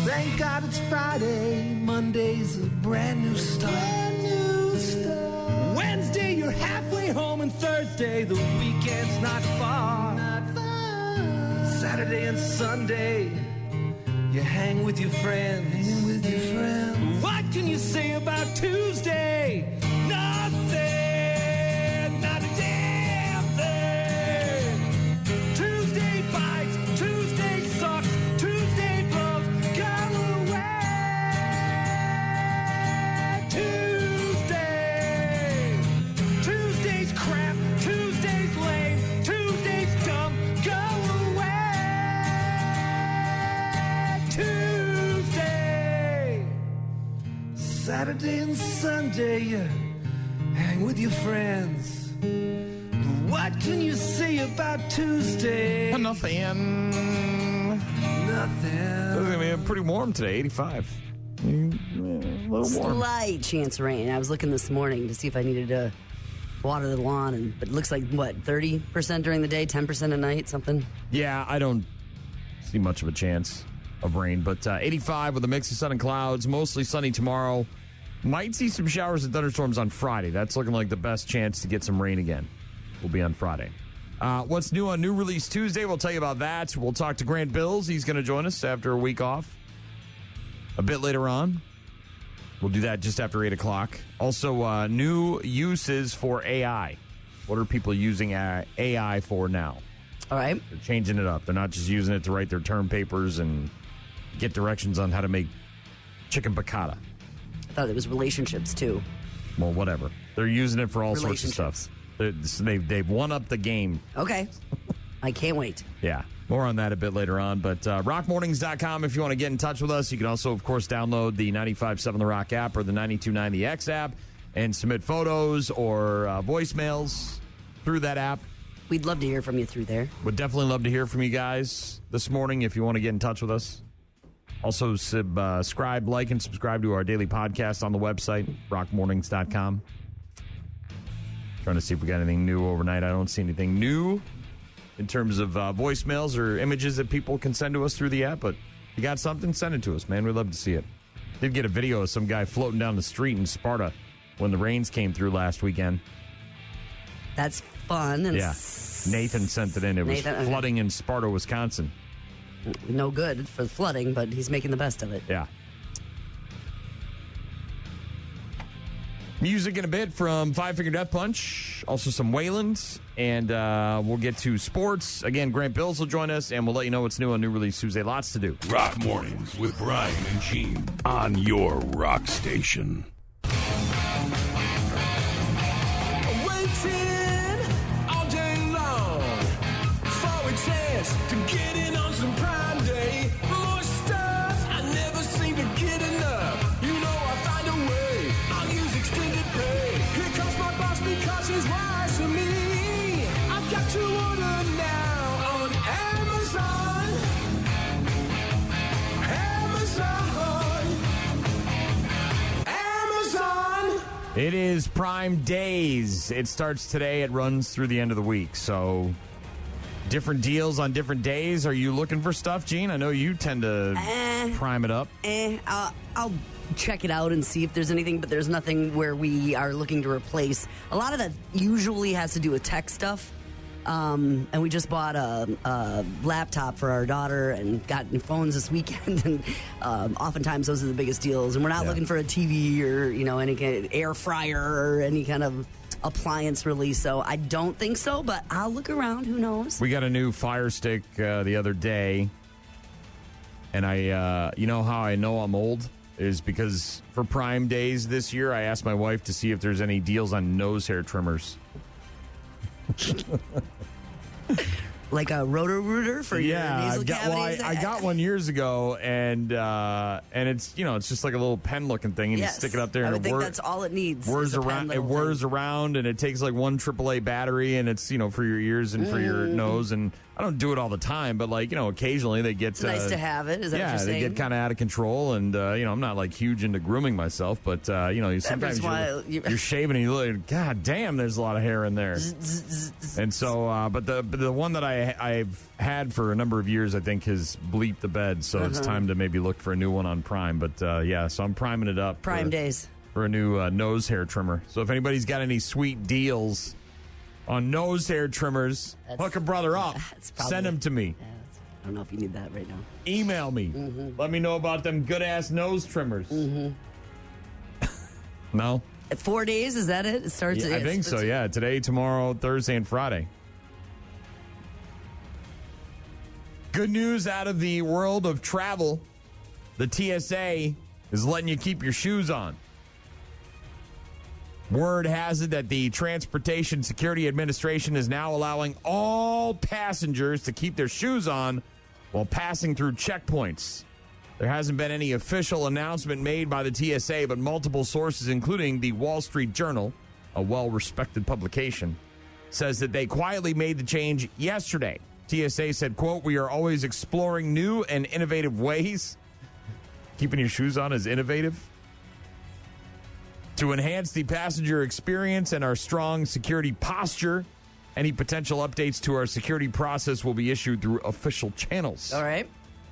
Thank God it's Friday. Monday's a brand new start. Wednesday, you're halfway home, and Thursday, the weekend's not far. Saturday and Sunday, you hang with your friends. What can you say about Tuesday? Nothing. Not a damn thing. Tuesday bites. Tuesday sucks. Tuesday blows. Go away. Tuesday's crap. Tuesday's lame. Tuesday's dumb. Go away. Tuesday. Saturday and Sunday, you hang with your friends. What can you say about Tuesday? Nothing. Nothing. It's going to be pretty warm today, 85. A little warm. Slight chance of rain. I was looking this morning to see if I needed to water the lawn, but it looks like, 30% during the day, 10% at night, something? Yeah, I don't see much of a chance of rain, but 85 with a mix of sun and clouds, mostly sunny tomorrow. Might see some showers and thunderstorms on Friday. That's looking like the best chance to get some rain again. Will be on Friday. What's new on New Release Tuesday? We'll tell you about that. We'll talk to Grant Bills. He's going to join us after a week off a bit later on. We'll do that just after 8 o'clock. Also, new uses for AI. What are people using AI for now? All right. They're changing it up. They're not just using it to write their term papers and get directions on how to make chicken piccata. I thought it was relationships, too. Well, whatever. They're using it for all sorts of stuff. They've won up the game. Okay. I can't wait. Yeah. More on that a bit later on. But rockmornings.com if you want to get in touch with us. You can also, of course, download the 95.7 The Rock app or the 92.9 The X app and submit photos or voicemails through that app. We'd love to hear from you through there. Would definitely love to hear from you guys this morning if you want to get in touch with us. Also, subscribe, like, and subscribe to our daily podcast on the website, rockmornings.com. Trying to see if we got anything new overnight. I don't see anything new in terms of voicemails or images that people can send to us through the app, but if you got something, send it to us, man. We'd love to see it. Did get a video of some guy floating down the street in Sparta when the rains came through last weekend. That's fun. And yeah. Nathan sent it in. It was flooding in Sparta, Wisconsin. No good for the flooding, but he's making the best of it. Yeah. Music in a bit from Five Finger Death Punch. Also some Wayland. And we'll get to sports. Again, Grant Bills will join us, and we'll let you know what's new on New Release Tuesday. Lots to do. Rock Mornings with Brian and Gene on your rock station. Waiting all day long for a chance to get in on some Prime Day. More stuff, I never seem to get enough. You know I find a way, I'll use extended pay. Here comes my boss because he's wise to me. I've got to order now on Amazon. Amazon. It is Prime Days. It starts today. It runs through the end of the week. So, different deals on different days. Are you looking for stuff, Gene? I know you tend to prime it up. I'll check it out and see if there's anything, but there's nothing where we are looking to replace. A lot of that usually has to do with tech stuff. And we just bought a laptop for our daughter and got new phones this weekend. And oftentimes those are the biggest deals. And we're not looking for a TV or, any kind of air fryer or any kind of appliance release. So I don't think so, but I'll look around. Who knows? We got a new Fire Stick the other day. And I, you know how I know I'm old? Is because for Prime Days this year, I asked my wife to see if there's any deals on nose hair trimmers. Like a Roto-Rooter for your nasal cavities? I got one years ago, and it's it's just like a little pen looking thing, and you stick it up there, and that's all it needs. Whirs around. It whirs around, and it takes like one AAA battery, and it's for your ears and for your nose, and I don't do it all the time, but occasionally they get. It's nice to have it. Is that what you're saying? They get kind of out of control, and I'm not huge into grooming myself, but sometimes you're shaving and you look, God damn, there's a lot of hair in there. And so, but the one that I've had for a number of years, I think, has bleeped the bed, so it's time to maybe look for a new one on Prime. But so I'm priming it up. Prime days for a new nose hair trimmer. So if anybody's got any sweet deals on nose hair trimmers, hook a brother up. Send them to me. Yeah, I don't know if you need that right now. Email me. Let me know about them good-ass nose trimmers. No? 4 days, is that it? It starts. I think so, yeah. Today, tomorrow, Thursday, and Friday. Good news out of the world of travel. The TSA is letting you keep your shoes on. Word has it that the Transportation Security Administration is now allowing all passengers to keep their shoes on while passing through checkpoints. There hasn't been any official announcement made by the TSA, but multiple sources, including the Wall Street Journal, a well-respected publication, says that they quietly made the change yesterday. TSA said, quote, "We are always exploring new and innovative ways." Keeping your shoes on is innovative. To enhance the passenger experience and our strong security posture, any potential updates to our security process will be issued through official channels. All right.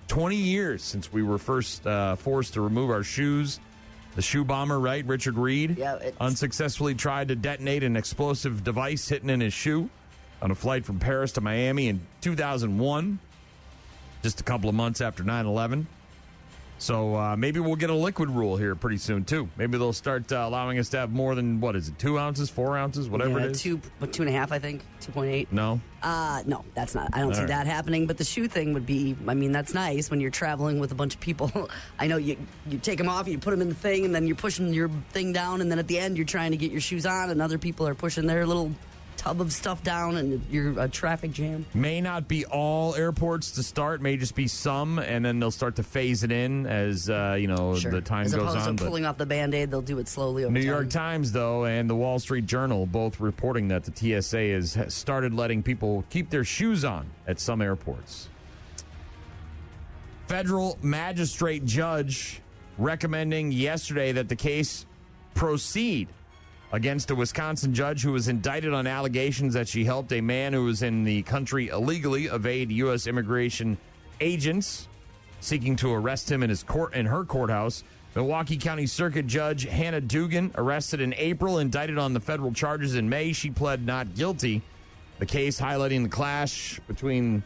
20 years since we were first forced to remove our shoes. The shoe bomber, right? Richard Reed unsuccessfully tried to detonate an explosive device hidden in his shoe on a flight from Paris to Miami in 2001, just a couple of months after 9/11. So maybe we'll get a liquid rule here pretty soon, too. Maybe they'll start allowing us to have more than, 2 ounces, 4 ounces, whatever it is? 2.5, I think, 2.8. No? No, that's not. I don't see that happening. But the shoe thing would be, that's nice when you're traveling with a bunch of people. I know you take them off, you put them in the thing, and then you're pushing your thing down, and then at the end you're trying to get your shoes on, and other people are pushing their little tub of stuff down, and you're a traffic jam. May not be all airports to start, may just be some, and then they'll start to phase it in as the time goes on. As opposed to pulling off the Band-Aid, they'll do it slowly over time. New York Times, though, and the Wall Street Journal both reporting that the TSA has started letting people keep their shoes on at some airports. Federal magistrate judge recommending yesterday that the case proceed against a Wisconsin judge who was indicted on allegations that she helped a man who was in the country illegally evade U.S. immigration agents seeking to arrest him in her courthouse. Milwaukee County Circuit Judge Hannah Dugan, arrested in April, indicted on the federal charges in May. She pled not guilty. The case highlighting the clash between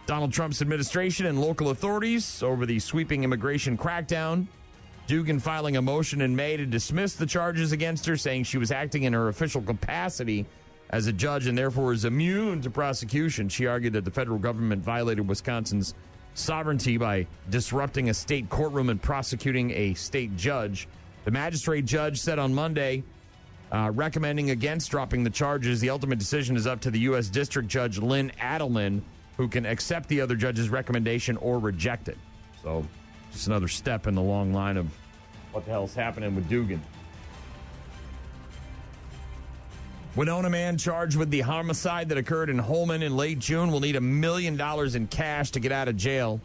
Donald Trump's administration and local authorities over the sweeping immigration crackdown. Dugan filing a motion in May to dismiss the charges against her, saying she was acting in her official capacity as a judge and therefore is immune to prosecution. She argued that the federal government violated Wisconsin's sovereignty by disrupting a state courtroom and prosecuting a state judge. The magistrate judge said on Monday, recommending against dropping the charges. The ultimate decision is up to the U.S. District Judge Lynn Adelman, who can accept the other judge's recommendation or reject it. So just another step in the long line of what the hell's happening with Dugan. Winona man charged with the homicide that occurred in Holman in late June will need $1 million in cash to get out of jail.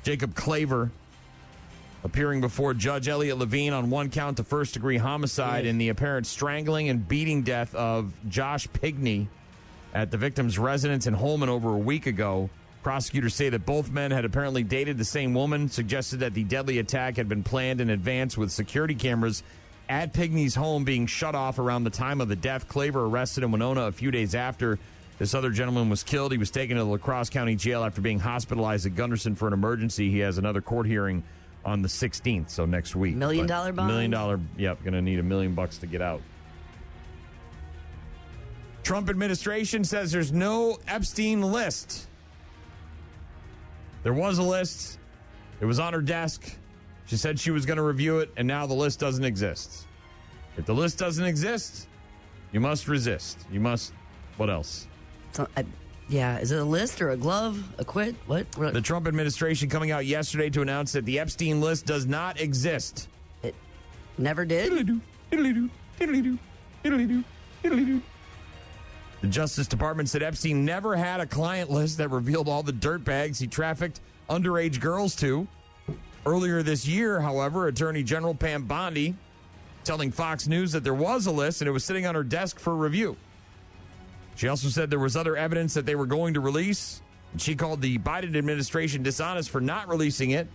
Jacob Claver appearing before Judge Elliot Levine on one count of first-degree homicide in the apparent strangling and beating death of Josh Pigney at the victim's residence in Holman over a week ago. Prosecutors say that both men had apparently dated the same woman, suggested that the deadly attack had been planned in advance with security cameras at Pigney's home being shut off around the time of the death. Claver arrested in Winona a few days after this other gentleman was killed. He was taken to the La Crosse County Jail after being hospitalized at Gunderson for an emergency. He has another court hearing on the 16th, so next week. $1 million bond? $1 million, yep, going to need $1 million to get out. Trump administration says there's no Epstein list. There was a list. It was on her desk. She said she was going to review it, and now the list doesn't exist. If the list doesn't exist, you must resist. You must, what else? So, is it a list or a glove? A quit? What? The Trump administration coming out yesterday to announce that the Epstein list does not exist. It never did? The The Justice Department said Epstein never had a client list that revealed all the dirtbags he trafficked underage girls to. Earlier this year, however, Attorney General Pam Bondi telling Fox News that there was a list and it was sitting on her desk for review. She also said there was other evidence that they were going to release, and she called the Biden administration dishonest for not releasing it.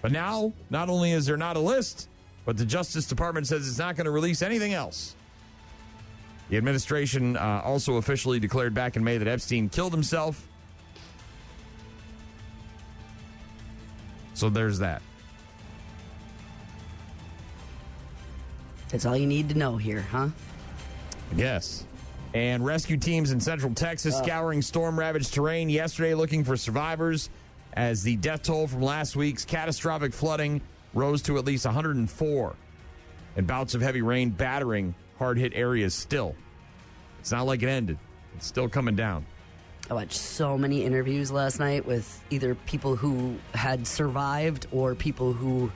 But now, not only is there not a list, but the Justice Department says it's not going to release anything else. The administration also officially declared back in May that Epstein killed himself. So there's that. That's all you need to know here, huh? I guess. And rescue teams in central Texas scouring storm-ravaged terrain yesterday looking for survivors as the death toll from last week's catastrophic flooding rose to at least 104. And bouts of heavy rain battering hard-hit areas still. It's not like it ended. It's still coming down. I watched so many interviews last night with either people who had survived or people who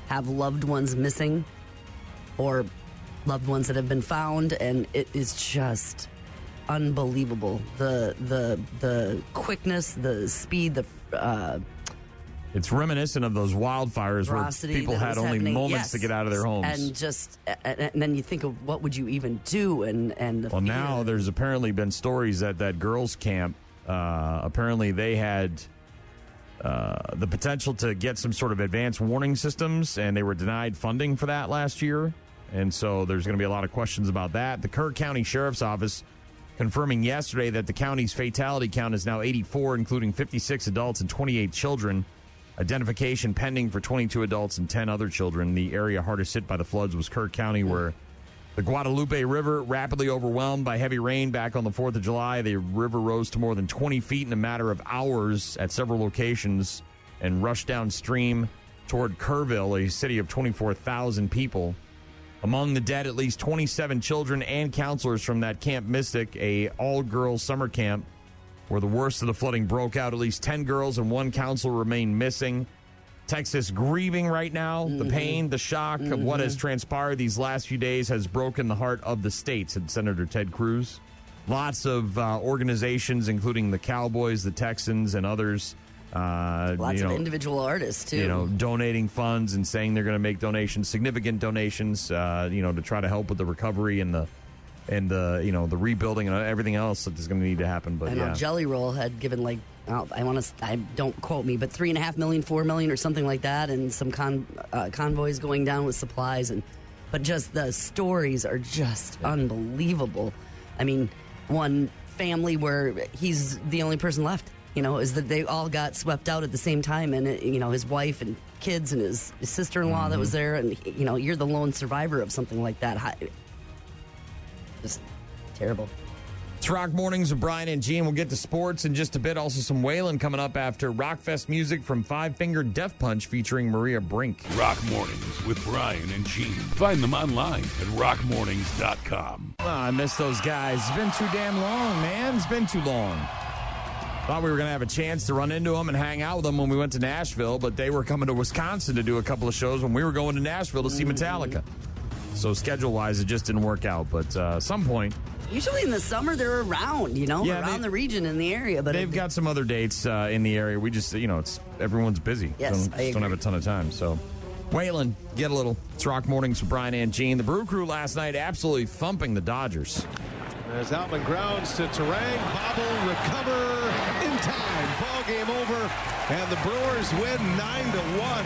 have loved ones missing or loved ones that have been found, and it is just unbelievable. The quickness, the speed, it's reminiscent of those wildfires where people had only moments to get out of their homes. And then you think of what would you even do, and the well, fear. now there's apparently been stories at that girls' camp. Apparently they had the potential to get some sort of advanced warning systems, and they were denied funding for that last year. And so there's going to be a lot of questions about that. The Kerr County Sheriff's Office confirming yesterday that the county's fatality count is now 84, including 56 adults and 28 children. Identification pending for 22 adults and 10 other children. The area hardest hit by the floods was Kerr County, where the Guadalupe River rapidly overwhelmed by heavy rain back on the 4th of July. The river rose to more than 20 feet in a matter of hours at several locations and rushed downstream toward Kerrville, a city of 24,000 people. Among the dead, at least 27 children and counselors from that Camp Mystic, a all-girls summer camp, where the worst of the flooding broke out. At least 10 girls and one counselor remain missing. Texas grieving right now. The pain, the shock of what has transpired these last few days has broken the heart of the state, said Senator Ted Cruz. Lots of organizations, including the Cowboys, the Texans, and others. Lots of individual artists, too. Donating funds and saying they're going to make donations, significant donations, to try to help with the recovery and the rebuilding and everything else that is going to need to happen. But I know Jelly Roll had given don't quote me, but $3.5 million, $4 million, or something like that, and some convoys going down with supplies, but just the stories are just unbelievable. I mean, one family where he's the only person left. Is that they all got swept out at the same time, and his wife and kids and his sister-in-law that was there, and you're the lone survivor of something like that. Just terrible. It's Rock Mornings with Brian and Gene. We'll get to sports in just a bit. Also some Waylon coming up after Rockfest music from Five Finger Death Punch featuring Maria Brink. Rock Mornings with Brian and Gene. Find them online at rockmornings.com. Oh, I miss those guys. It's been too damn long, man. It's been too long. Thought we were going to have a chance to run into them and hang out with them when we went to Nashville, but they were coming to Wisconsin to do a couple of shows when we were going to Nashville to see Metallica. So schedule-wise, it just didn't work out. But some point... Usually in the summer, they're around, around the region in the area. But they've got some other dates in the area. We just, everyone's busy. Yes, I agree. Don't have a ton of time. So, Waylon, get a little. It's Rock Mornings with Brian and Gene. The Brew Crew last night absolutely thumping the Dodgers. As Outman grounds to Terang, bobble, recover in time. Ball game over, and the Brewers win 9-1.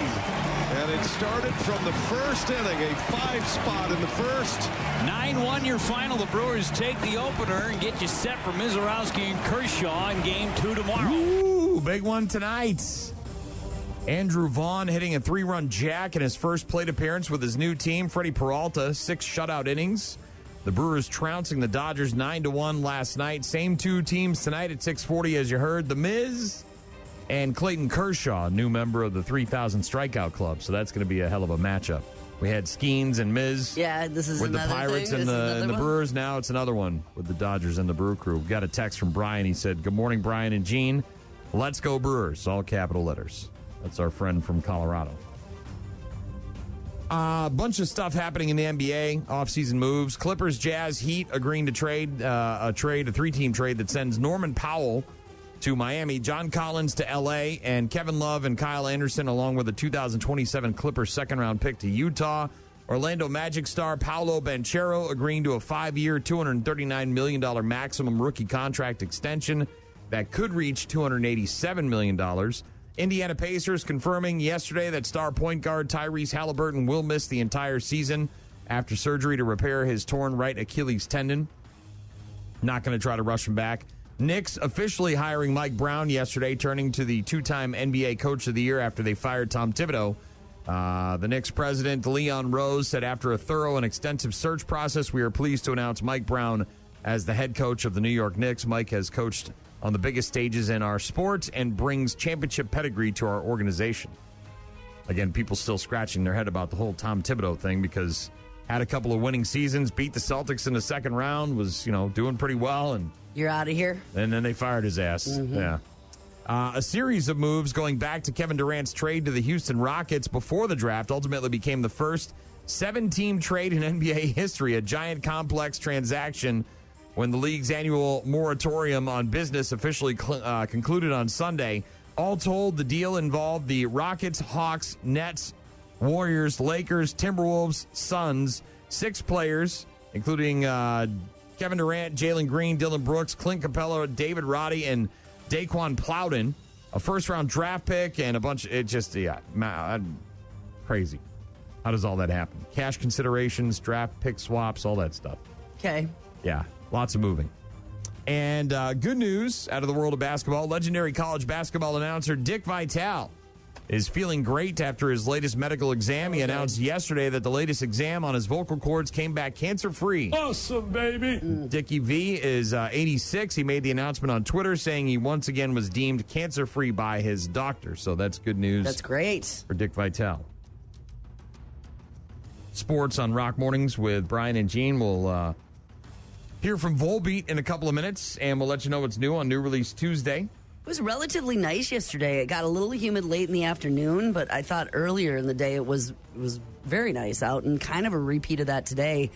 And it started from the first inning, a 5-spot in the first. 9-1 your final. The Brewers take the opener and get you set for Mizorowski and Kershaw in Game 2 tomorrow. Ooh, big one tonight. Andrew Vaughn hitting a 3-run jack in his first plate appearance with his new team. Freddie Peralta, 6 shutout innings. The Brewers trouncing the Dodgers 9-1 last night. Same two teams tonight at 6:40 as you heard. The Miz and Clayton Kershaw, new member of the 3,000 Strikeout Club. So that's going to be a hell of a matchup. We had Skeens and Miz. Yeah, this is with the Pirates thing. and the Brewers. Now it's another one with the Dodgers and the Brew Crew. We got a text from Brian. He said, "Good morning, Brian and Gene. Let's go Brewers." All capital letters. That's our friend from Colorado. A bunch of stuff happening in the NBA, offseason moves. Clippers, Jazz, Heat agreeing to trade a 3-team trade that sends Norman Powell to Miami, John Collins to L.A., and Kevin Love and Kyle Anderson, along with a 2027 Clippers second-round pick to Utah. Orlando Magic star Paolo Banchero agreeing to a 5-year, $239 million maximum rookie contract extension that could reach $287 million. Indiana Pacers confirming yesterday that star point guard Tyrese Halliburton will miss the entire season after surgery to repair his torn right Achilles tendon. Not going to try to rush him back. Knicks officially hiring Mike Brown yesterday, turning to the 2-time NBA Coach of the Year after they fired Tom Thibodeau. The Knicks president, Leon Rose, said after a thorough and extensive search process, we are pleased to announce Mike Brown as the head coach of the New York Knicks. Mike has coached on the biggest stages in our sport and brings championship pedigree to our organization. Again, people still scratching their head about the whole Tom Thibodeau thing because had a couple of winning seasons, beat the Celtics in the second round, was, doing pretty well, and you're out of here. And then they fired his ass. Mm-hmm. Yeah. A series of moves going back to Kevin Durant's trade to the Houston Rockets before the draft ultimately became the first 7-team trade in NBA history, a giant complex transaction when the league's annual moratorium on business officially concluded on Sunday. All told, the deal involved the Rockets, Hawks, Nets, Warriors, Lakers, Timberwolves, Suns, 6 players, including Kevin Durant, Jalen Green, Dylan Brooks, Clint Capella, David Roddy, and Daquan Plowden, a first-round draft pick, and a bunch. Crazy. How does all that happen? Cash considerations, draft pick swaps, all that stuff. Okay. Yeah, lots of moving. And good news out of the world of basketball. Legendary college basketball announcer Dick Vitale is feeling great after his latest medical exam. He announced yesterday that the latest exam on his vocal cords came back cancer-free. Awesome, baby. Dickie V is 86. He made the announcement on Twitter saying he once again was deemed cancer-free by his doctor. So that's good news. That's great. For Dick Vitale. Sports on Rock Mornings with Brian and Gene. We'll hear from Volbeat in a couple of minutes, and we'll let you know what's new on New Release Tuesday. It was relatively nice yesterday. It got a little humid late in the afternoon, but I thought earlier in the day it was very nice out, and kind of a repeat of that today.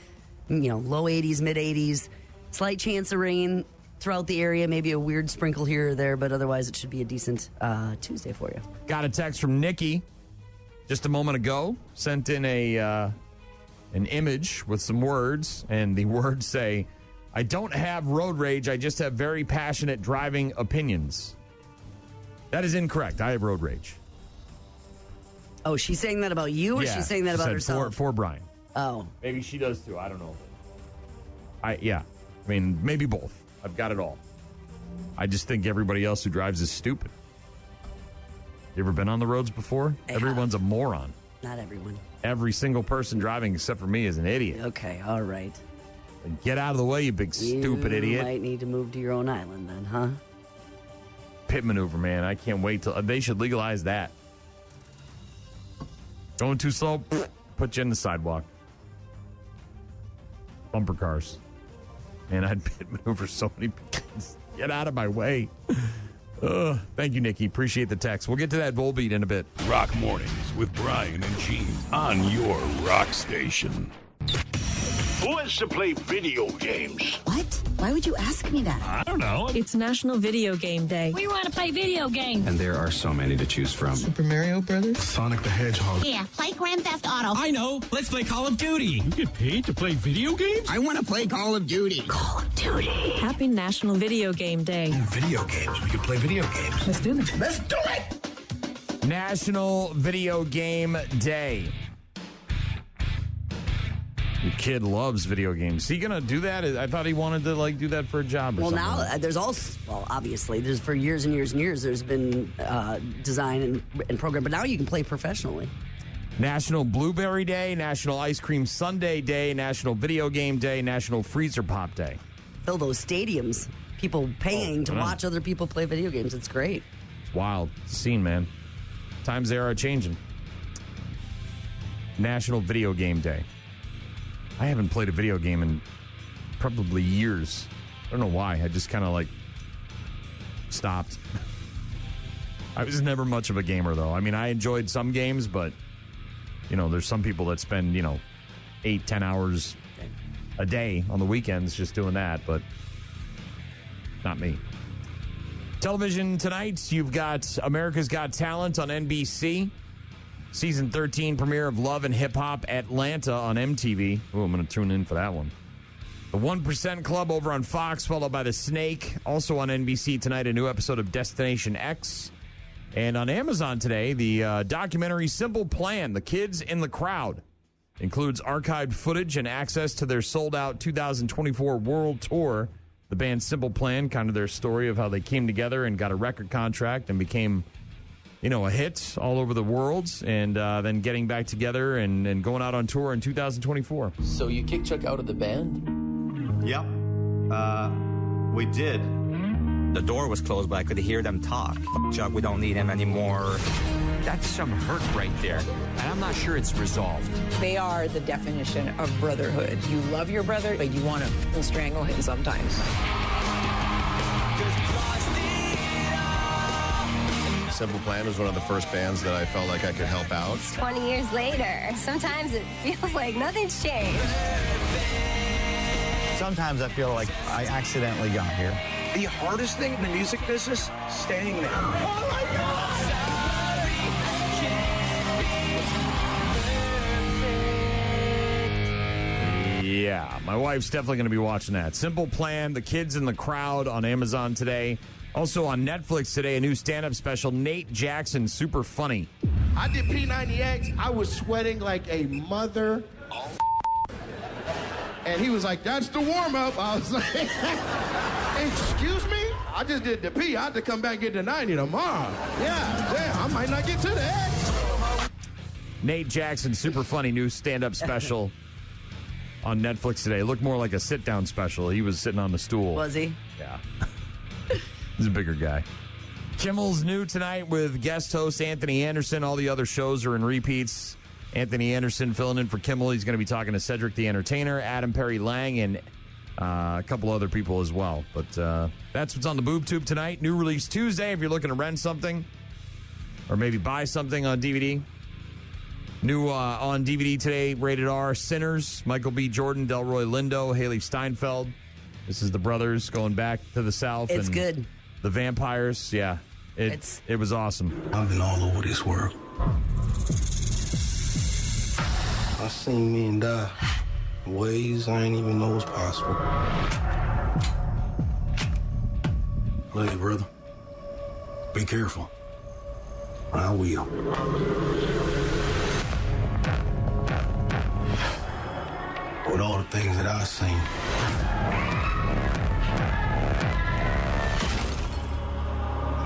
Low 80s, mid 80s, slight chance of rain throughout the area, maybe a weird sprinkle here or there, but otherwise it should be a decent Tuesday for you. Got a text from Nikki just a moment ago, sent in an image with some words, and the words say, "I don't have road rage, I just have very passionate driving opinions." That is incorrect. I have road rage. Oh, she's saying that about you, or she's saying that about herself? For Brian. Oh. Maybe she does too. I don't know. I mean, maybe both. I've got it all. I just think everybody else who drives is stupid. You ever been on the roads before? Everyone's a moron. Not everyone. Every single person driving except for me is an idiot. Okay, all right. Get out of the way, you big stupid idiot. You might need to move to your own island then, huh? Pit maneuver, man. I can't wait till they should legalize that. Going too slow, put you in the sidewalk. Bumper cars. Man, I'd pit maneuver so many people. Get out of my way. Thank you, Nikki. Appreciate the text. We'll get to that Volbeat in a bit. Rock Mornings with Brian and Gene on your rock station. Who wants to play video games? What? Why would you ask me that? I don't know. It's National Video Game Day. We want to play video games. And there are so many to choose from. Super Mario Brothers? Sonic the Hedgehog. Yeah, play Grand Theft Auto. I know. Let's play Call of Duty. You get paid to play video games? I want to play Call of Duty. Call of Duty. Happy National Video Game Day. Video games. We can play video games. Let's do this. Let's do it. National Video Game Day. Your kid loves video games. Is he going to do that? I thought he wanted to do that for a job or something. Well, now there's obviously there's for years and years and years there's been design and program, but now you can play professionally. National Blueberry Day, National Ice Cream Sundae Day, National Video Game Day, National Freezer Pop Day. Fill those stadiums. People paying to watch other people play video games. It's great. It's wild. It's a scene, man. Times they are changing. National Video Game Day. I haven't played a video game in probably years. I don't know why. I just kind of stopped. I was never much of a gamer, though. I mean, I enjoyed some games, but there's some people that spend, 8-10 hours a day on the weekends just doing that, but not me. Television tonight, you've got America's Got Talent on NBC. Season 13 premiere of Love and Hip Hop Atlanta on MTV. Oh, I'm going to tune in for that one. The 1% Club over on Fox, followed by The Snake. Also on NBC tonight, a new episode of Destination X. And on Amazon today, the documentary Simple Plan, The Kids in the Crowd. Includes archived footage and access to their sold-out 2024 World Tour. The band Simple Plan, kind of their story of how they came together and got a record contract and became, a hit all over the world, and then getting back together and going out on tour in 2024. So you kicked Chuck out of the band? Yep. We did. The door was closed, but I could hear them talk. Chuck, we don't need him anymore. That's some hurt right there, and I'm not sure it's resolved. They are the definition of brotherhood. You love your brother, but you want to strangle him sometimes. Simple Plan was one of the first bands that I felt like I could help out. 20 years later, sometimes it feels like nothing's changed. Sometimes I feel like I accidentally got here. The hardest thing in the music business, staying there. Oh my God! Yeah, my wife's definitely going to be watching that. Simple Plan, The Kids in the Crowd on Amazon today. Also on Netflix today, a new stand-up special, Nate Jackson, Super Funny. I did P90X. I was sweating like a mother. And he was like, that's the warm-up. I was like, excuse me? I just did the P. I have to come back and get the 90 tomorrow. Yeah, damn, I might not get to the X. Nate Jackson, Super Funny, new stand-up special on Netflix today. It looked more like a sit-down special. He was sitting on the stool. Was he? Yeah. He's a bigger guy. Kimmel's new tonight with guest host Anthony Anderson. All the other shows are in repeats. Anthony Anderson filling in for Kimmel. He's going to be talking to Cedric the Entertainer, Adam Perry Lang, and a couple other people as well. But that's what's on the Boob Tube tonight. New release Tuesday if you're looking to rent something or maybe buy something on DVD. New on DVD today, rated R, Sinners, Michael B. Jordan, Delroy Lindo, Haley Steinfeld. This is the brothers going back to the South. It's and good. The vampires, yeah. It was awesome. I've been all over this world. I seen men die in ways I ain't even know was possible. Love you, brother. Be careful. I will. With all the things that I've seen,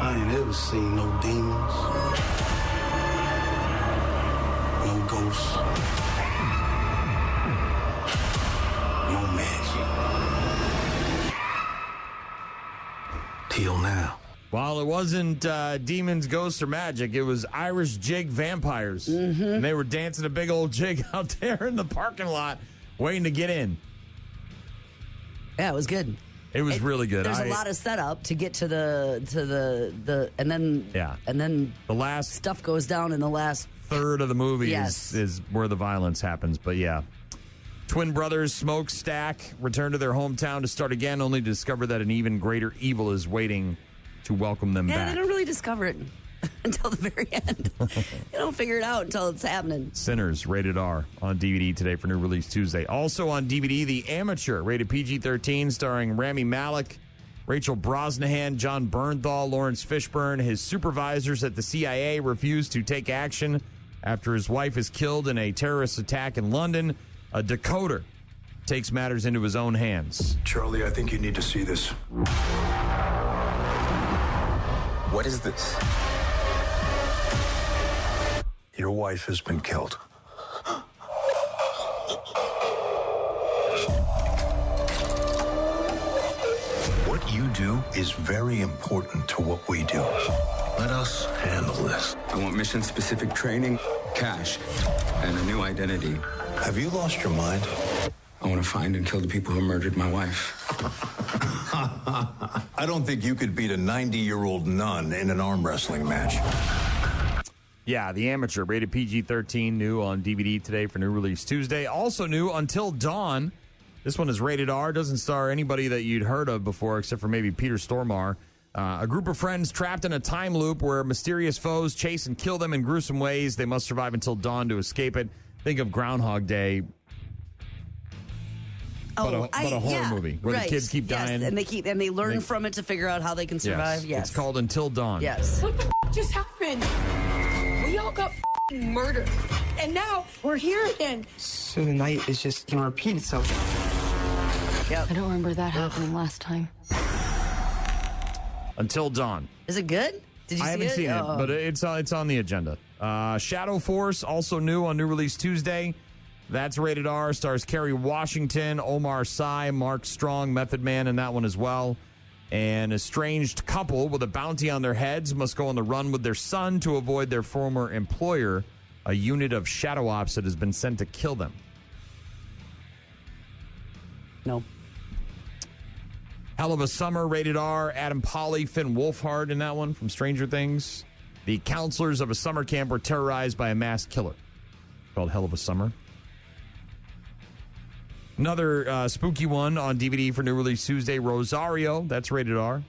I ain't ever seen no demons, no ghosts, no magic. Till now. While it wasn't demons, ghosts, or magic, it was Irish jig vampires. Mm-hmm. And they were dancing a big old jig out there in the parking lot waiting to get in. Yeah, it was good. It was really good. There's a lot of setup to get to the and then the last stuff goes down in the last third of the movie Yes. is where the violence happens. But yeah, twin brothers Smokestack return to their hometown to start again, only to discover that an even greater evil is waiting to welcome them Yeah, back. they don't really discover it until the very end. They don't figure it out until it's happening. Sinners, rated R, on DVD today for new release Tuesday. Also on DVD, The Amateur, rated PG-13, starring Rami Malek, Rachel Brosnahan, John Bernthal, Lawrence Fishburne. His supervisors at the CIA refuse to take action after his wife is killed in a terrorist attack in London. A decoder takes matters into his own hands. Charlie, I think you need to see this. What is this? Your wife has been killed. What you do is very important to what we do. Let us handle this. I want mission-specific training, cash, and a new identity. Have you lost your mind? I want to find and kill the people who murdered my wife. I don't think you could beat a 90-year-old nun in an arm wrestling match. Yeah, The Amateur, rated PG-13, new on DVD today for new release Tuesday. Also new, Until Dawn. This one is rated R, doesn't star anybody that you'd heard of before except for maybe Peter Stormare. A group of friends trapped in a time loop where mysterious foes chase and kill them in gruesome ways. They must survive until dawn to escape it. Think of Groundhog Day, but a horror movie where the kids keep dying. And they learn from it to figure out how they can survive. Yes. It's called Until Dawn. Yes. What the just happened? We all got murdered. And now we're here again. So the night is just going to repeat itself. Yep. I don't remember that happening last time. Until Dawn. Is it good? Did you see it? I haven't seen it, but it's on the agenda. Shadow Force, also new on new release Tuesday. That's rated R. Stars Kerry Washington, Omar Sy, Mark Strong, Method Man in that one as well. An estranged couple with a bounty on their heads must go on the run with their son to avoid their former employer, a unit of shadow ops that has been sent to kill them. No. Hell of a Summer, rated R. Adam Pally, Finn Wolfhard in that one from Stranger Things. The counselors of a summer camp were terrorized by a mass killer. Called Hell of a Summer. Another spooky one on DVD for new release Tuesday, Rosario. That's rated R.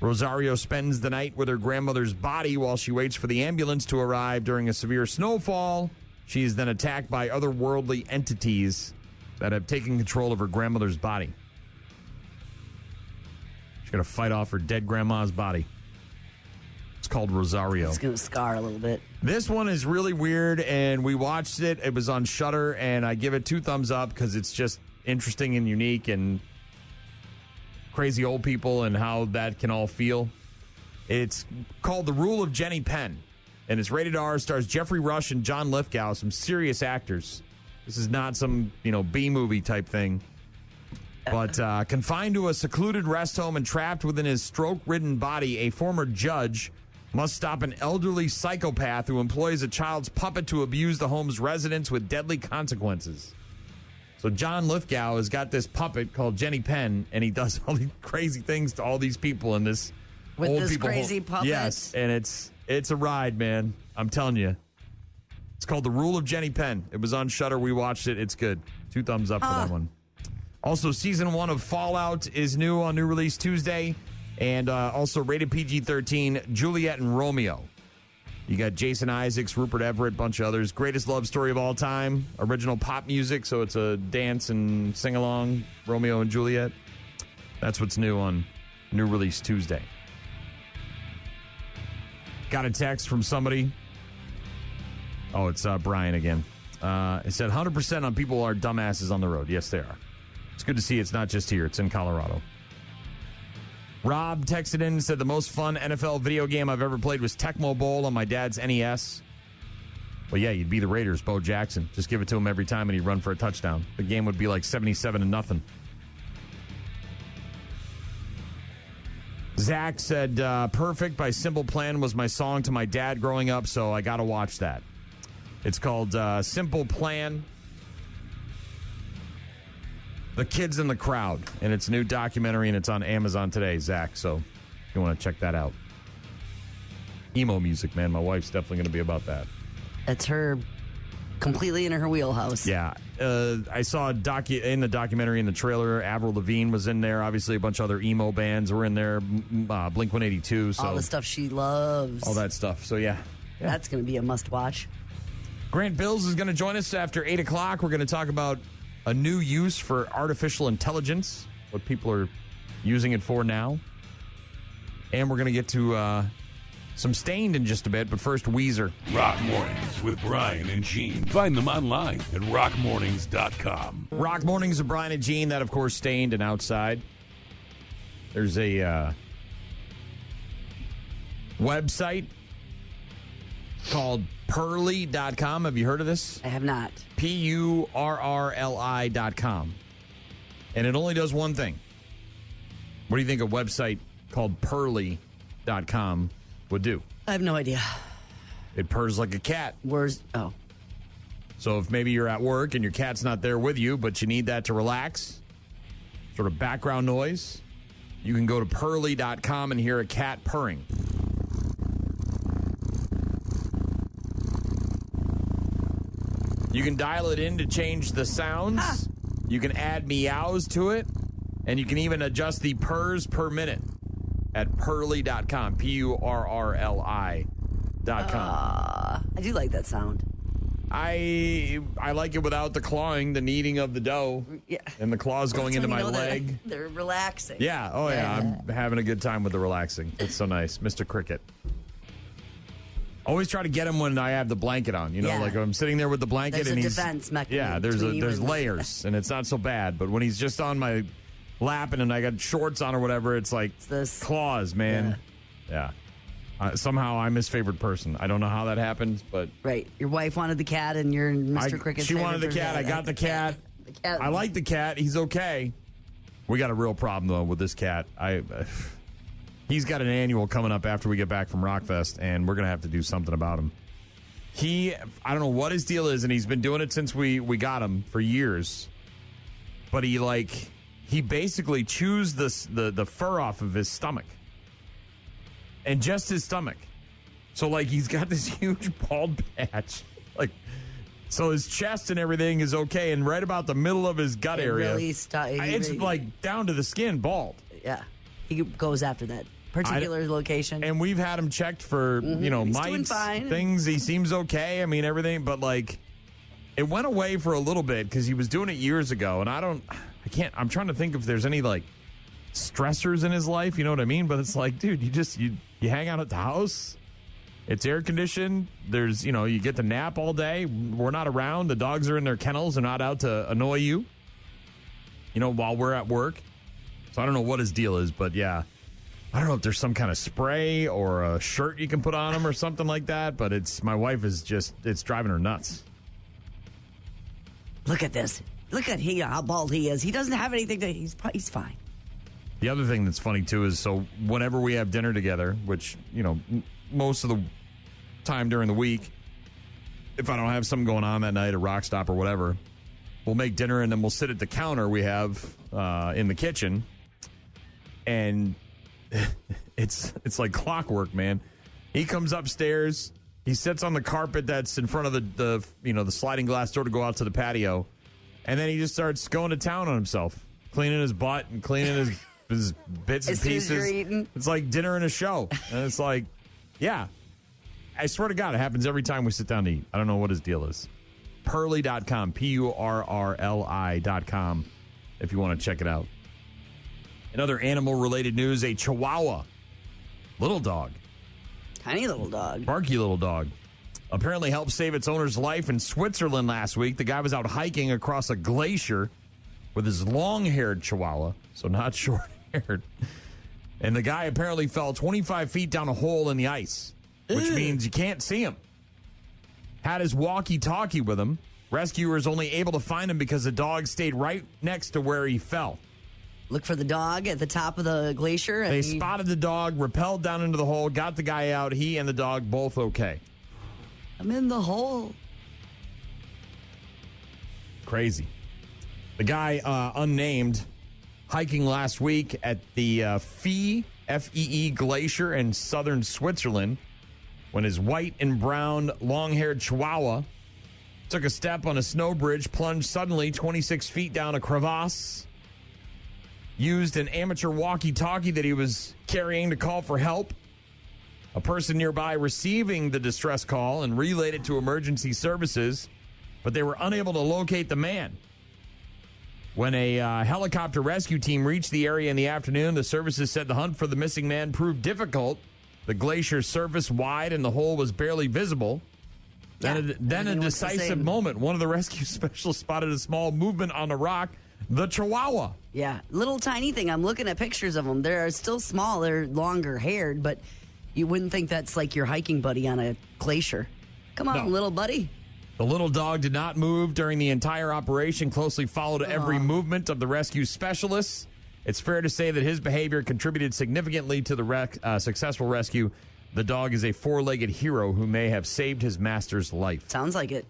Rosario spends the night with her grandmother's body while she waits for the ambulance to arrive during a severe snowfall. She is then attacked by otherworldly entities that have taken control of her grandmother's body. She's going to fight off her dead grandma's body. It's called Rosario. It's going to scar a little bit. This one is really weird, and we watched it. It was on Shudder, and I give it 2 thumbs up because it's just interesting and unique and crazy old people and how that can all feel. It's called The Rule of Jenny Penn, and it's rated R. Stars Jeffrey Rush and John Lithgow, some serious actors. This is not some, B-movie type thing. But confined to a secluded rest home and trapped within his stroke-ridden body, a former judge must stop an elderly psychopath who employs a child's puppet to abuse the home's residents with deadly consequences. So John Lithgow has got this puppet called Jenny Penn, and he does all these crazy things to all these people in this with old this people crazy puppet. Yes, and it's a ride, man. I'm telling you. It's called The Rule of Jenny Penn. It was on Shudder. We watched it. It's good. 2 thumbs up for that one. Also, Season 1 of Fallout is new on new release Tuesday. And also rated PG-13, Juliet and Romeo. You got Jason Isaacs, Rupert Everett, bunch of others. Greatest love story of all time. Original pop music, so it's a dance and sing-along. Romeo and Juliet. That's what's new on new release Tuesday. Got a text from somebody. Oh, it's Brian again. It said 100% on people are dumbasses on the road. Yes, they are. It's good to see it's not just here. It's in Colorado. Rob texted in and said the most fun NFL video game I've ever played was Tecmo Bowl on my dad's NES. Well, yeah, you'd be the Raiders, Bo Jackson. Just give it to him every time and he'd run for a touchdown. The game would be like 77-0. Zach said, Perfect by Simple Plan was my song to my dad growing up, so I got to watch that. It's called Simple Plan. The Kids in the Crowd, and it's a new documentary, and it's on Amazon today, Zach, so if you want to check that out. Emo music, man. My wife's definitely going to be about that. It's her completely in her wheelhouse. Yeah. I saw in the documentary, in the trailer, Avril Lavigne was in there. Obviously, a bunch of other emo bands were in there. Blink-182. So all the stuff she loves. All that stuff. So, yeah. That's going to be a must-watch. Grant Bills is going to join us after 8 o'clock. We're going to talk about a new use for artificial intelligence, what people are using it for now. And we're going to get to some Stained in just a bit, but first, Weezer. Rock Mornings with Brian and Gene. Find them online at rockmornings.com. Rock Mornings with Brian and Gene. That, of course, Stained and Outside. There's a website called Purrli.com. Have you heard of this? I have not. Purrli.com. And it only does one thing. What do you think a website called Purrli.com would do? I have no idea. It purrs like a cat. Oh. So if maybe you're at work and your cat's not there with you, but you need that to relax, sort of background noise, you can go to Purrli.com and hear a cat purring. You can dial it in to change the sounds. You can add meows to it. And you can even adjust the purrs per minute at purrly.com. Purrli.com. I do like that sound. I like it without the clawing, the kneading of the dough, and the claws going into my leg. They're relaxing. Yeah. Oh, yeah. I'm having a good time with the relaxing. It's so nice. Mr. Cricket. Always try to get him when I have the blanket on. You know, like I'm sitting there with the blanket there's and a he's defense mechanism. Yeah, there's layers, and it's not so bad. But when he's just on my lap and I got shorts on or whatever, it's like claws, man. Yeah. Somehow I'm his favorite person. I don't know how that happened, but right. Your wife wanted the cat, and you're Mr. Cricket's She favorite wanted the person. cat. I got the cat. The cat. I like the cat. He's okay. We got a real problem though with this cat. He's got an annual coming up after we get back from Rockfest, and we're gonna have to do something about him. I don't know what his deal is, and he's been doing it since we got him for years. But he basically chews the fur off of his stomach. And just his stomach. So, he's got this huge bald patch. So his chest and everything is okay. And right about the middle of his gut area, it's down to the skin, bald. Yeah. He goes after that particular location. And we've had him checked for, mites, things. He seems okay. I mean, everything. But, it went away for a little bit because he was doing it years ago. And I'm trying to think if there's any, stressors in his life, you know what I mean? But it's dude, you hang out at the house. It's air conditioned. There's, you get to nap all day. We're not around. The dogs are in their kennels. They're not out to annoy you, while we're at work. So I don't know what his deal is, but yeah. I don't know if there's some kind of spray or a shirt you can put on him or something like that, but my wife is it's driving her nuts. Look at this. Look at how bald he is. He doesn't have anything he's fine. The other thing that's funny, too, is whenever we have dinner together, which, most of the time during the week, if I don't have something going on that night, a rock stop or whatever, we'll make dinner and then we'll sit at the counter we have in the kitchen. And it's like clockwork, man. He comes upstairs. He sits on the carpet that's in front of the sliding glass door to go out to the patio. And then he just starts going to town on himself, cleaning his butt and cleaning his bits and pieces. It's like dinner and a show. And it's yeah. I swear to God, it happens every time we sit down to eat. I don't know what his deal is. Purrly.com, Purrli.com, if you want to check it out. In other animal-related news, a chihuahua. Little dog. Tiny little dog. Barky little dog. Apparently helped save its owner's life in Switzerland last week. The guy was out hiking across a glacier with his long-haired chihuahua, so not short-haired. And the guy apparently fell 25 feet down a hole in the ice, which means you can't see him. Had his walkie-talkie with him. Rescuers only able to find him because the dog stayed right next to where he fell. Look for the dog at the top of the glacier. They spotted the dog, rappelled down into the hole, got the guy out. He and the dog both okay. I'm in the hole. Crazy. The guy, unnamed, hiking last week at the Fee Glacier in southern Switzerland when his white and brown long-haired chihuahua took a step on a snow bridge, plunged suddenly 26 feet down a crevasse, used an amateur walkie-talkie that he was carrying to call for help. A person nearby receiving the distress call and relayed it to emergency services, but they were unable to locate the man. When a helicopter rescue team reached the area in the afternoon, the services said the hunt for the missing man proved difficult. The glacier's surface wide and the hole was barely visible. Then a decisive moment. One of the rescue specialists spotted a small movement on the rock, the chihuahua. Yeah, little tiny thing. I'm looking at pictures of them. They're still small. They're longer haired, but you wouldn't think that's like your hiking buddy on a glacier. Come on, little buddy. The little dog did not move during the entire operation, closely followed every movement of the rescue specialists. It's fair to say that his behavior contributed significantly to the successful rescue. The dog is a four-legged hero who may have saved his master's life. Sounds like it.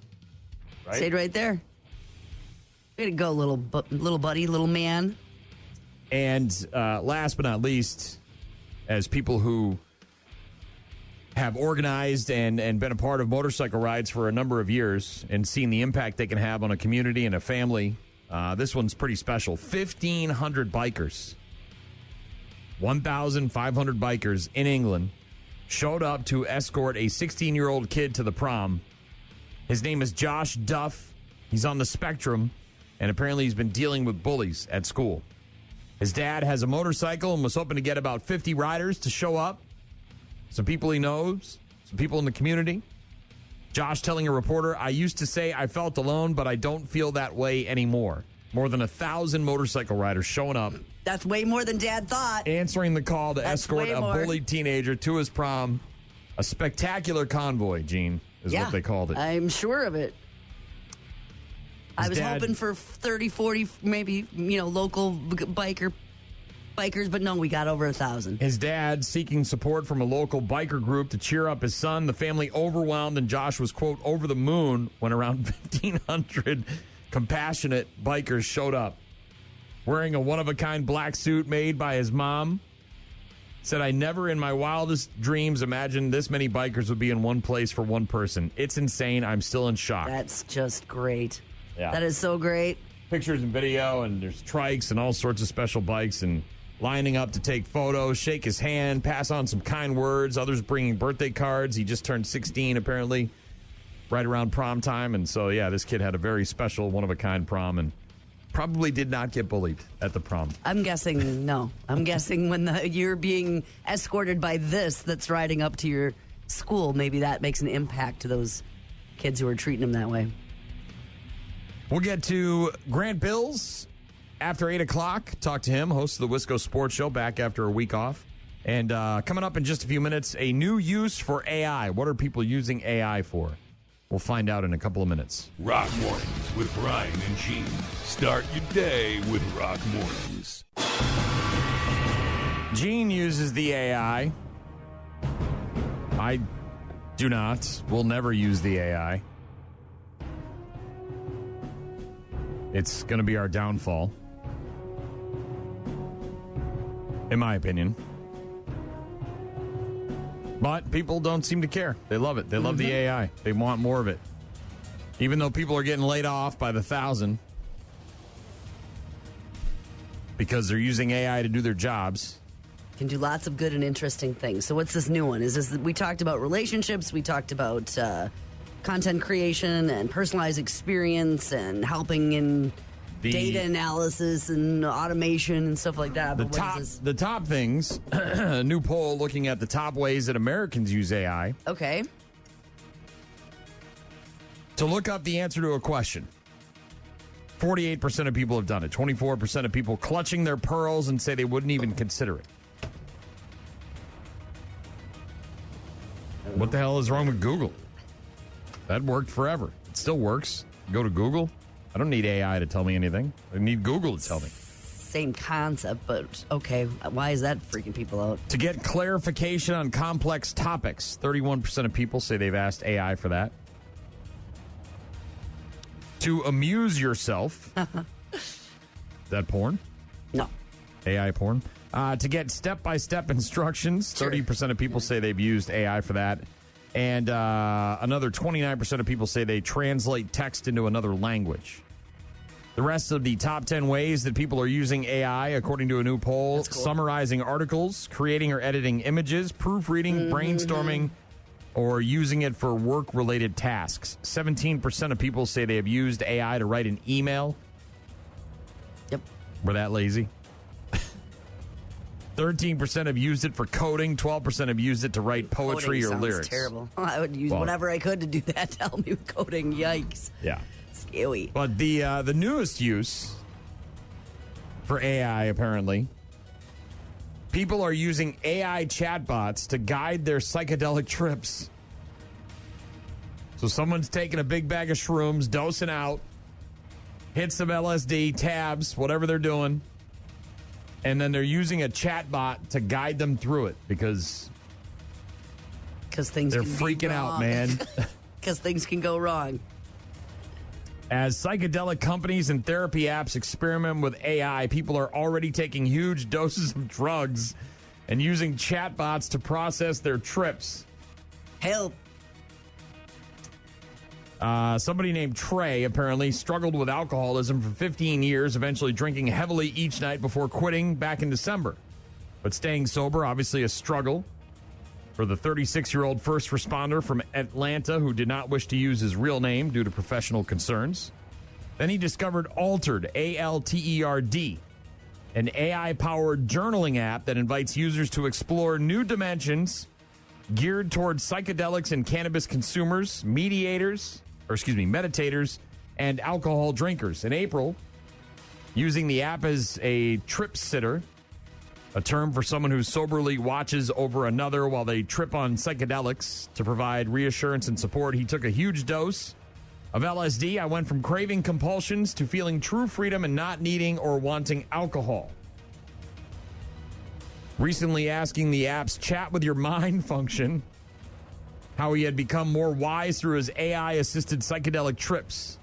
Right? Stayed right there. Way to go, little buddy, little man. And last but not least, as people who have organized and been a part of motorcycle rides for a number of years and seen the impact they can have on a community and a family. This one's pretty special. 1,500 bikers, 1,500 bikers in England showed up to escort a 16-year-old kid to the prom. His name is Josh Duff. He's on the spectrum, and apparently he's been dealing with bullies at school. His dad has a motorcycle and was hoping to get about 50 riders to show up. Some people he knows, some people in the community. Josh telling a reporter, I used to say I felt alone, but I don't feel that way anymore. More than 1,000 motorcycle riders showing up. That's way more than Dad thought. Answering the call to escort a bullied teenager to his prom. A spectacular convoy, Gene, is what they called it. I'm sure of it. I was hoping for 30, 40, maybe, local bikers, but no, we got over 1,000. His dad seeking support from a local biker group to cheer up his son. The family overwhelmed, and Josh was, quote, over the moon when around 1,500 compassionate bikers showed up. Wearing a one-of-a-kind black suit made by his mom. Said, I never in my wildest dreams imagined this many bikers would be in one place for one person. It's insane. I'm still in shock. That's just great. Yeah. That is so great. Pictures and video, and there's trikes and all sorts of special bikes, and lining up to take photos, shake his hand, pass on some kind words. Others bringing birthday cards. He just turned 16, apparently, right around prom time. And so, yeah, this kid had a very special, one-of-a-kind prom, and probably did not get bullied at the prom. I'm guessing no. I'm guessing when you're being escorted by this that's riding up to your school, maybe that makes an impact to those kids who are treating them that way. We'll get to Grant Bills after 8 o'clock. Talk to him, host of the Wisco Sports Show, back after a week off. And coming up in just a few minutes, a new use for AI. What are people using AI for? We'll find out in a couple of minutes. Rock Mornings with Brian and Gene. Start your day with Rock Mornings. Gene uses the AI. I do not. Will never use the AI. It's going to be our downfall, in my opinion. But people don't seem to care. They love it. They love the AI. They want more of it. Even though people are getting laid off by the 1,000 because they're using AI to do their jobs. Can do lots of good and interesting things. So what's this new one? We talked about relationships. We talked about content creation and personalized experience and helping in data analysis and automation and stuff like that. The top things, a new poll looking at the top ways that Americans use AI. Okay. To look up the answer to a question. 48% of people have done it. 24% of people clutching their pearls and say they wouldn't even consider it. What the hell is wrong with Google? That worked forever. It still works. Go to Google. I don't need AI to tell me anything. I need Google to tell me. Same concept, but okay. Why is that freaking people out? To get clarification on complex topics. 31% of people say they've asked AI for that. To amuse yourself. Is that porn? No. AI porn. To get step-by-step instructions. Sure. 30% of people say they've used AI for that. And another 29% of people say they translate text into another language. The rest of the top 10 ways that people are using AI, according to a new poll, cool. Summarizing articles, creating or editing images, proofreading, brainstorming, or using it for work-related tasks. 17% of people say they have used AI to write an email. Yep. We're that lazy. 13% have used it for coding. 12% have used it to write poetry or lyrics. Terrible. I would use whatever I could to do that to help me with coding. Yikes. Yeah. Scary. But the newest use for AI, apparently, people are using AI chatbots to guide their psychedelic trips. So someone's taking a big bag of shrooms, dosing out, hit some LSD, tabs, whatever they're doing. And then they're using a chatbot to guide them through it because things they're can freaking out, man. Because things can go wrong. As psychedelic companies and therapy apps experiment with AI, people are already taking huge doses of drugs and using chatbots to process their trips. Help. Somebody named Trey apparently struggled with alcoholism for 15 years, eventually drinking heavily each night before quitting back in December. But staying sober, obviously a struggle for the 36-year-old first responder from Atlanta who did not wish to use his real name due to professional concerns. Then he discovered Altered, A-L-T-E-R-D, an AI-powered journaling app that invites users to explore new dimensions geared towards psychedelics and cannabis consumers, meditators, and alcohol drinkers. In April, using the app as a trip sitter, a term for someone who soberly watches over another while they trip on psychedelics to provide reassurance and support, he took a huge dose of LSD. I went from craving compulsions to feeling true freedom and not needing or wanting alcohol. Recently asking the app's chat with your mind function how he had become more wise through his AI-assisted psychedelic trips.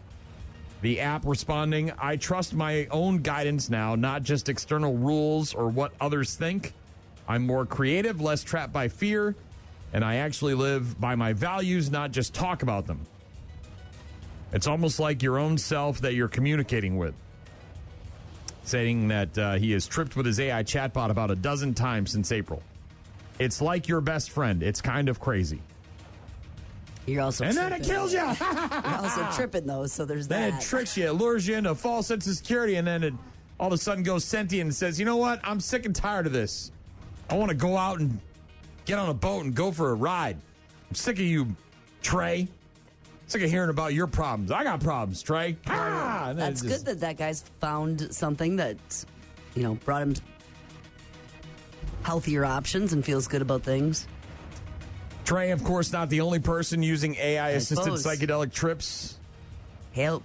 The app responding, I trust my own guidance now, not just external rules or what others think. I'm more creative, less trapped by fear, and I actually live by my values, not just talk about them. It's almost like your own self that you're communicating with. Saying that he has tripped with his AI chatbot about a dozen times since April. It's like your best friend. It's kind of crazy. You're also and tripping. Then it kills you. You're also tripping, though, so there's that. Then it tricks you, lures you into a false sense of security, and then it all of a sudden goes sentient and says, you know what? I'm sick and tired of this. I want to go out and get on a boat and go for a ride. I'm sick of you, Trey. Sick of hearing about your problems. I got problems, Trey. That's good that guy's found something that, brought him healthier options and feels good about things. Trey, of course, not the only person using AI-assisted psychedelic trips. Help.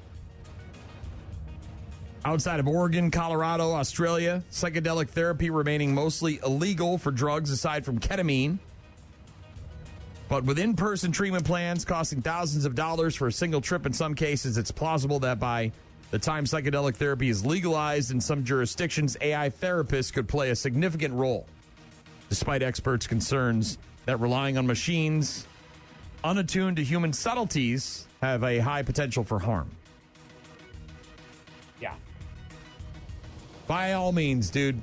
Outside of Oregon, Colorado, Australia, psychedelic therapy remaining mostly illegal for drugs aside from ketamine. But with in-person treatment plans costing thousands of dollars for a single trip in some cases, it's plausible that by the time psychedelic therapy is legalized in some jurisdictions, AI therapists could play a significant role, despite experts' concerns that relying on machines unattuned to human subtleties have a high potential for harm. Yeah. By all means, dude.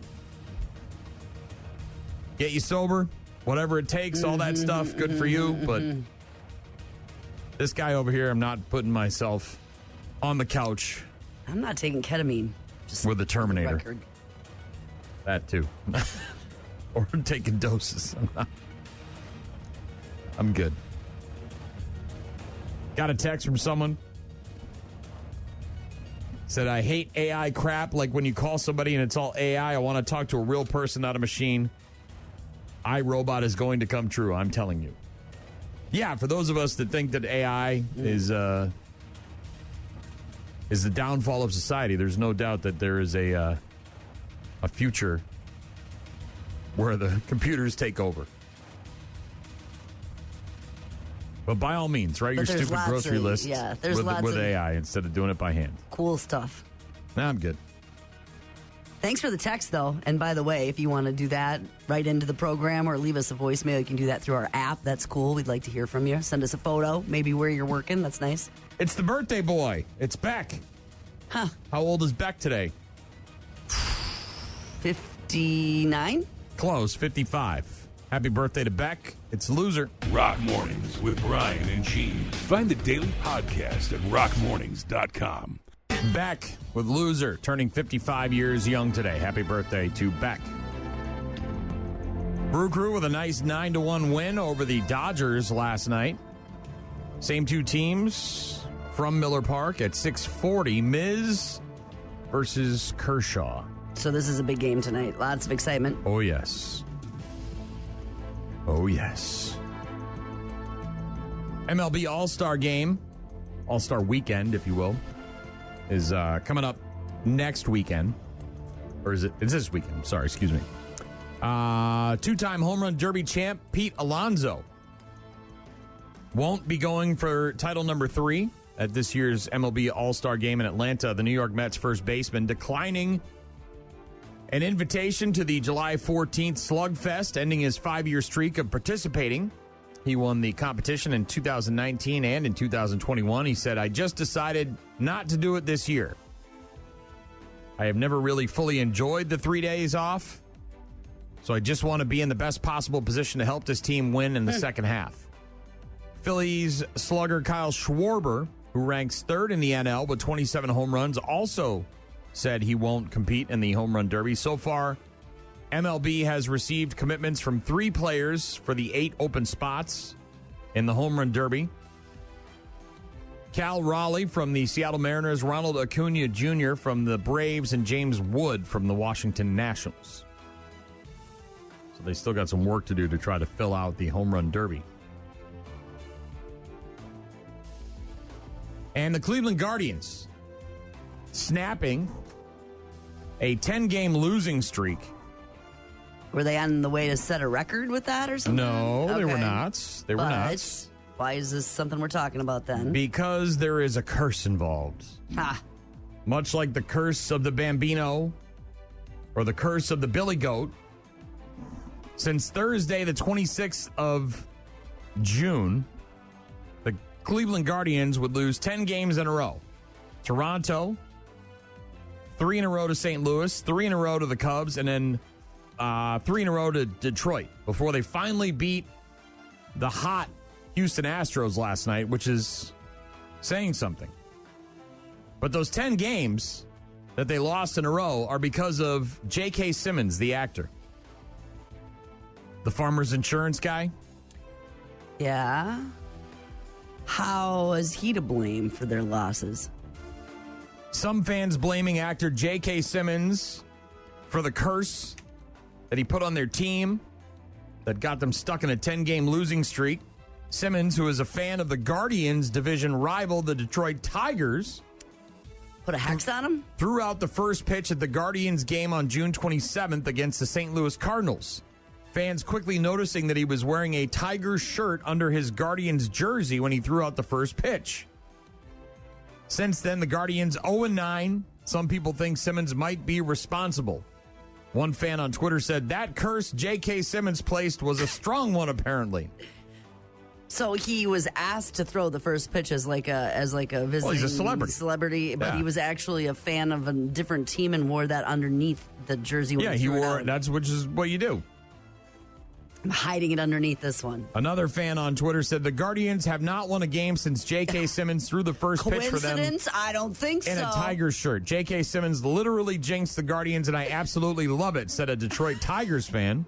Get you sober. Whatever it takes, all that stuff, good for you. But this guy over here, I'm not putting myself on the couch. I'm not taking ketamine. Just with the Terminator. Record. That too. Or taking doses. I'm good. Got a text from someone. Said, I hate AI crap. Like when you call somebody and it's all AI. I want to talk to a real person, not a machine. iRobot is going to come true, I'm telling you. Yeah, for those of us that think that AI is the downfall of society, there's no doubt that there is a future where the computers take over. But by all means, write your stupid grocery list with AI instead of doing it by hand. Cool stuff. Nah, I'm good. Thanks for the text, though. And by the way, if you want to do that right into the program or leave us a voicemail, you can do that through our app. That's cool. We'd like to hear from you. Send us a photo, maybe where you're working. That's nice. It's the birthday boy. It's Beck. Huh. How old is Beck today? 59? Close, 55. Happy birthday to Beck. It's Loser. Rock Mornings with Brian and Gene. Find the daily podcast at rockmornings.com. Beck with Loser, turning 55 years young today. Happy birthday to Beck. Brew Crew with a nice 9-1 win over the Dodgers last night. Same two teams from Miller Park at 6:40. Miz versus Kershaw. So this is a big game tonight. Lots of excitement. Oh, yes. Oh, yes. MLB All-Star Game, All-Star Weekend, if you will, is coming up next weekend. Or is it? It's this weekend. Sorry, excuse me. Two-time home run derby champ Pete Alonso won't be going for title number 3 at this year's MLB All-Star Game in Atlanta. The New York Mets first baseman declining an invitation to the July 14th Slugfest, ending his 5-year streak of participating. He won the competition in 2019 and in 2021. He said, I just decided not to do it this year. I have never really fully enjoyed the 3 days off, so I just want to be in the best possible position to help this team win in the second half. Phillies slugger Kyle Schwarber, who ranks third in the NL with 27 home runs, also said he won't compete in the home run derby. So far, MLB has received commitments from 3 players for the 8 open spots in the home run derby. Cal Raleigh from the Seattle Mariners, Ronald Acuna Jr. from the Braves, and James Wood from the Washington Nationals. So they still got some work to do to try to fill out the home run derby. And the Cleveland Guardians snapping a 10-game losing streak. Were they on the way to set a record with that or something? No, they were not. They were not. Why is this something we're talking about then? Because there is a curse involved. Ha. Much like the curse of the Bambino or the curse of the Billy Goat. Since Thursday, the 26th of June, the Cleveland Guardians would lose 10 games in a row. Toronto, 3 in a row to St. Louis, 3 in a row to the Cubs, and then 3 in a row to Detroit before they finally beat the hot Houston Astros last night, which is saying something. But those 10 games that they lost in a row are because of J.K. Simmons, the actor. The Farmers Insurance guy. Yeah. How is he to blame for their losses? Some fans blaming actor J.K. Simmons for the curse that he put on their team that got them stuck in a 10-game losing streak. Simmons, who is a fan of the Guardians division rival, the Detroit Tigers, put a hex on him? Threw out the first pitch at the Guardians game on June 27th against the St. Louis Cardinals. Fans quickly noticing that he was wearing a Tigers shirt under his Guardians jersey when he threw out the first pitch. Since then, the Guardians 0-9. Some people think Simmons might be responsible. One fan on Twitter said that curse J.K. Simmons placed was a strong one, apparently. So he was asked to throw the first pitch as like a visiting well, he's a celebrity, but yeah. He was actually a fan of a different team and wore that underneath the jersey. Yeah, he wore it. Which is what you do. I'm hiding it underneath this one. Another fan on Twitter said the Guardians have not won a game since J.K. Simmons threw the first pitch for them. Coincidence? I don't think so. In a Tigers shirt. J.K. Simmons literally jinxed the Guardians, and I absolutely love it, said a Detroit Tigers fan.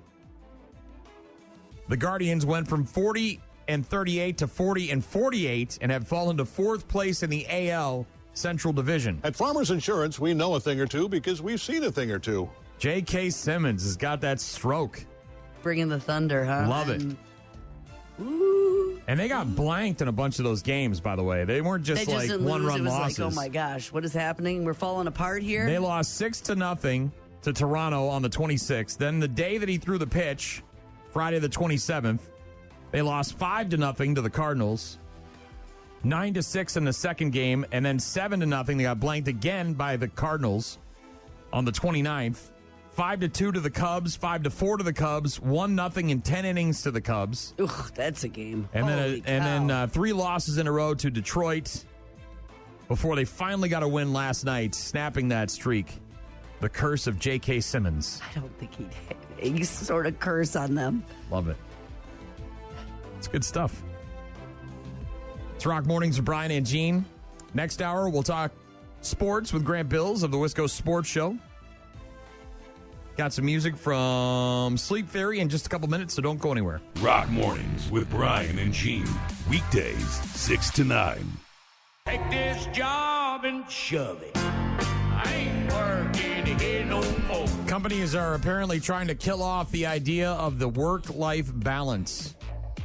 The Guardians went from 40-38 to 40-48 and have fallen to 4th place in the AL Central Division. At Farmers Insurance, we know a thing or two because we've seen a thing or two. J.K. Simmons has got that stroke. Bringing the thunder, huh? Love it. And they got blanked in a bunch of those games, by the way. They weren't just like one-run losses. Like, oh my gosh, what is happening? We're falling apart here. They lost 6-0 to Toronto on the 26th. Then the day that he threw the pitch, Friday the 27th, they lost 5-0 to the Cardinals, 9-6 in the second game, and then 7-0. They got blanked again by the Cardinals on the 29th. 5-2 to the Cubs, 5-4 to the Cubs, 1-0 in 10 innings to the Cubs. Ugh, that's a game. And then 3 losses in a row to Detroit before they finally got a win last night, snapping that streak. The curse of J.K. Simmons. I don't think he'd have any sort of curse on them. Love it. It's good stuff. It's Rock Mornings with Brian and Gene. Next hour, we'll talk sports with Grant Bills of the West Coast Sports Show. Got some music from Sleep Theory in just a couple minutes, so don't go anywhere. Rock Mornings with Brian and Gene. Weekdays, 6 to 9. Take this job and shove it. I ain't working here no more. Companies are apparently trying to kill off the idea of the work-life balance.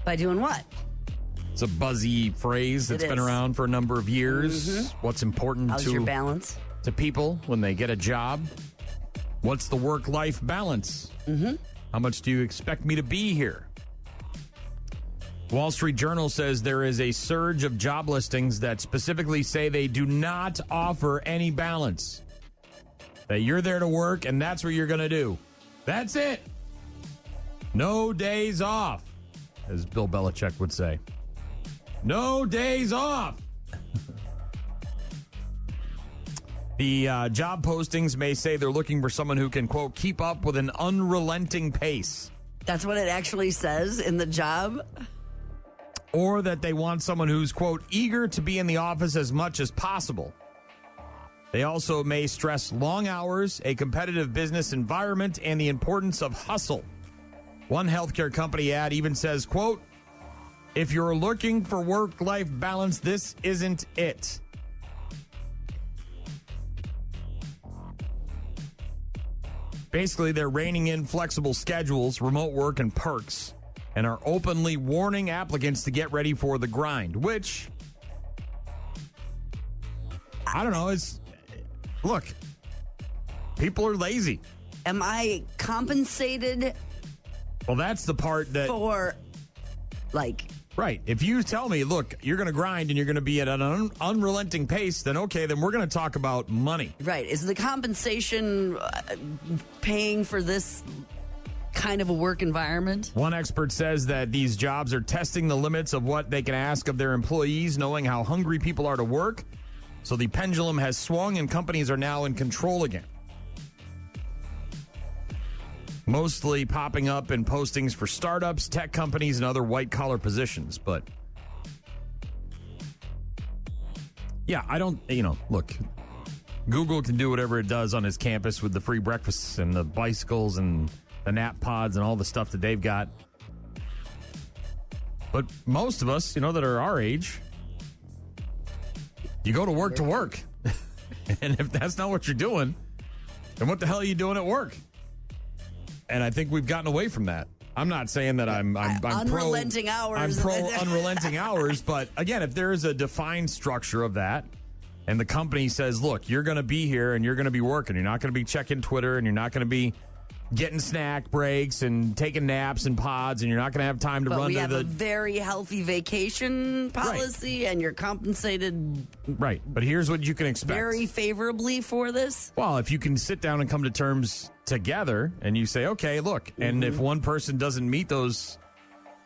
By doing what? It's a buzzy phrase that's been around for a number of years. Mm-hmm. What's important How's your balance? To people when they get a job? What's the work-life balance? Mm-hmm. How much do you expect me to be here? Wall Street Journal says there is a surge of job listings that specifically say they do not offer any balance. That you're there to work and that's what you're going to do. That's it. No days off. as Bill Belichick would say. No days off. The job postings may say they're looking for someone who can, quote, keep up with an unrelenting pace. That's what it actually says in the job? Or that they want someone who's, quote, eager to be in the office as much as possible. They also may stress long hours, a competitive business environment, and the importance of hustle. One healthcare company ad even says, quote, if you're looking for work-life balance, this isn't it. Basically, they're reining in flexible schedules, remote work, and perks, and are openly warning applicants to get ready for the grind, which, I don't know, look, people are lazy. Am I compensated? Well, that's the part that... For, like... Right. If you tell me, look, you're going to grind and you're going to be at an unrelenting pace, then okay, then we're going to talk about money. Right. Is the compensation paying for this kind of a work environment? One expert says that these jobs are testing the limits of what they can ask of their employees, knowing how hungry people are to work. So the pendulum has swung and companies are now in control again. Mostly popping up in postings for startups, tech companies, and other white-collar positions. But, yeah, I don't, look, Google can do whatever it does on its campus with the free breakfasts and the bicycles and the nap pods and all the stuff that they've got. But most of us, that are our age, you go to work to work. And if that's not what you're doing, then what the hell are you doing at work? And I think we've gotten away from that. I'm not saying that I'm unrelenting hours. I'm pro unrelenting hours, but again, if there is a defined structure of that, and the company says, "Look, you're going to be here and you're going to be working. You're not going to be checking Twitter and you're not going to be getting snack breaks and taking naps and pods, and you're not going to have time to run to the." We have a very healthy vacation policy, and you're compensated. Right, but here's what you can expect: very favorably for this. Well, if you can sit down and come to terms together and you say, okay, look, and if one person doesn't meet those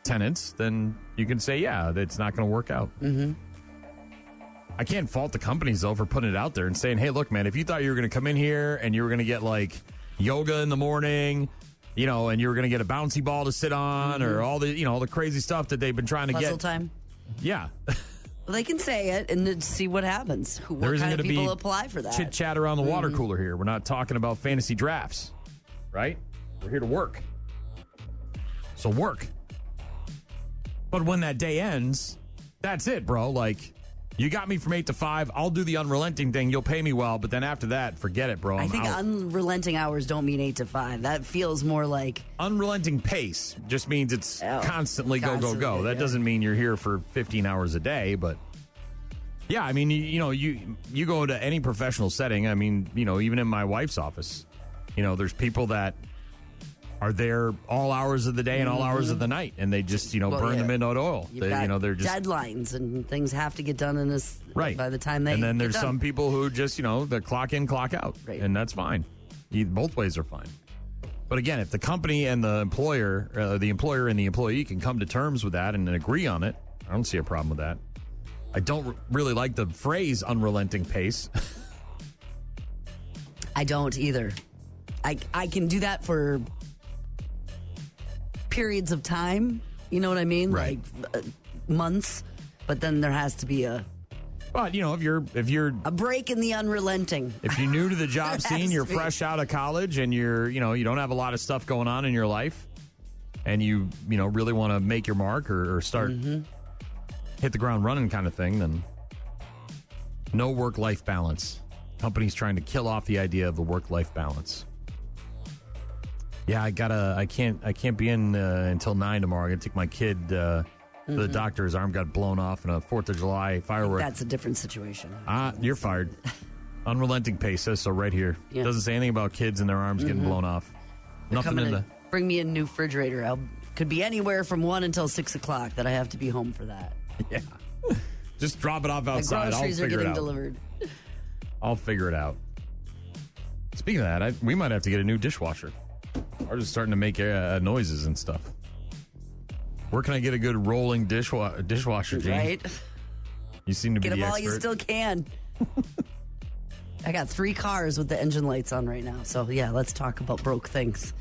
tenets, then you can say, yeah, it's not going to work out. I can't fault the companies, though, for putting it out there and saying, hey, look, man, if you thought you were going to come in here and you were going to get, like, yoga in the morning, and you were going to get a bouncy ball to sit on or all the, all the crazy stuff that they've been trying to Puzzle get. time. Yeah. Well, they can say it and then see what happens. What kind of people apply for that? Chit chat around the water cooler here. We're not talking about fantasy drafts, right? We're here to work. So work. But when that day ends, that's it, bro. Like, you got me from 8 to 5. I'll do the unrelenting thing. You'll pay me well. But then after that, forget it, bro. I think unrelenting hours don't mean 8 to 5. That feels more like... Unrelenting pace just means it's constantly go, go, go. That doesn't mean you're here for 15 hours a day. But, yeah, I mean, you go to any professional setting. I mean, even in my wife's office, there's people that are there all hours of the day and all hours of the night, and they just, burn the midnight oil. They're just deadlines and things have to get done in this by the time they. And then there's get done. some people who just, the clock in, clock out, and that's fine. Both ways are fine. But again, if the company and the employer and the employee can come to terms with that and agree on it, I don't see a problem with that. I don't really like the phrase "unrelenting pace." I don't either. I can do that for periods of time, you know what I mean? Right. Like months, but then there has to be a But, if you're a break in the unrelenting. If you're new to the job scene, you're fresh out of college and you're, you don't have a lot of stuff going on in your life and you really want to make your mark or start hit the ground running kind of thing, then no work-life balance. Companies trying to kill off the idea of the work-life balance. Yeah, I can't be in until 9 tomorrow. I got to take my kid to the doctor. His arm got blown off in a 4th of July firework. That's a different situation. You're fired. Unrelenting pace says so right here. Yeah. Doesn't say anything about kids and their arms getting blown off. Nothing in the... Bring me a new refrigerator. Could be anywhere from 1 until 6 o'clock that I have to be home for that. Yeah. Just drop it off outside. The groceries I'll figure are getting it out. delivered. I'll figure it out. Speaking of that, we might have to get a new dishwasher. Ours is starting to make noises and stuff. Where can I get a good rolling dishwasher, Gene? Right? You seem to be Get the them all expert. you still can. I got 3 cars with the engine lights on right now. So, yeah, let's talk about broke things.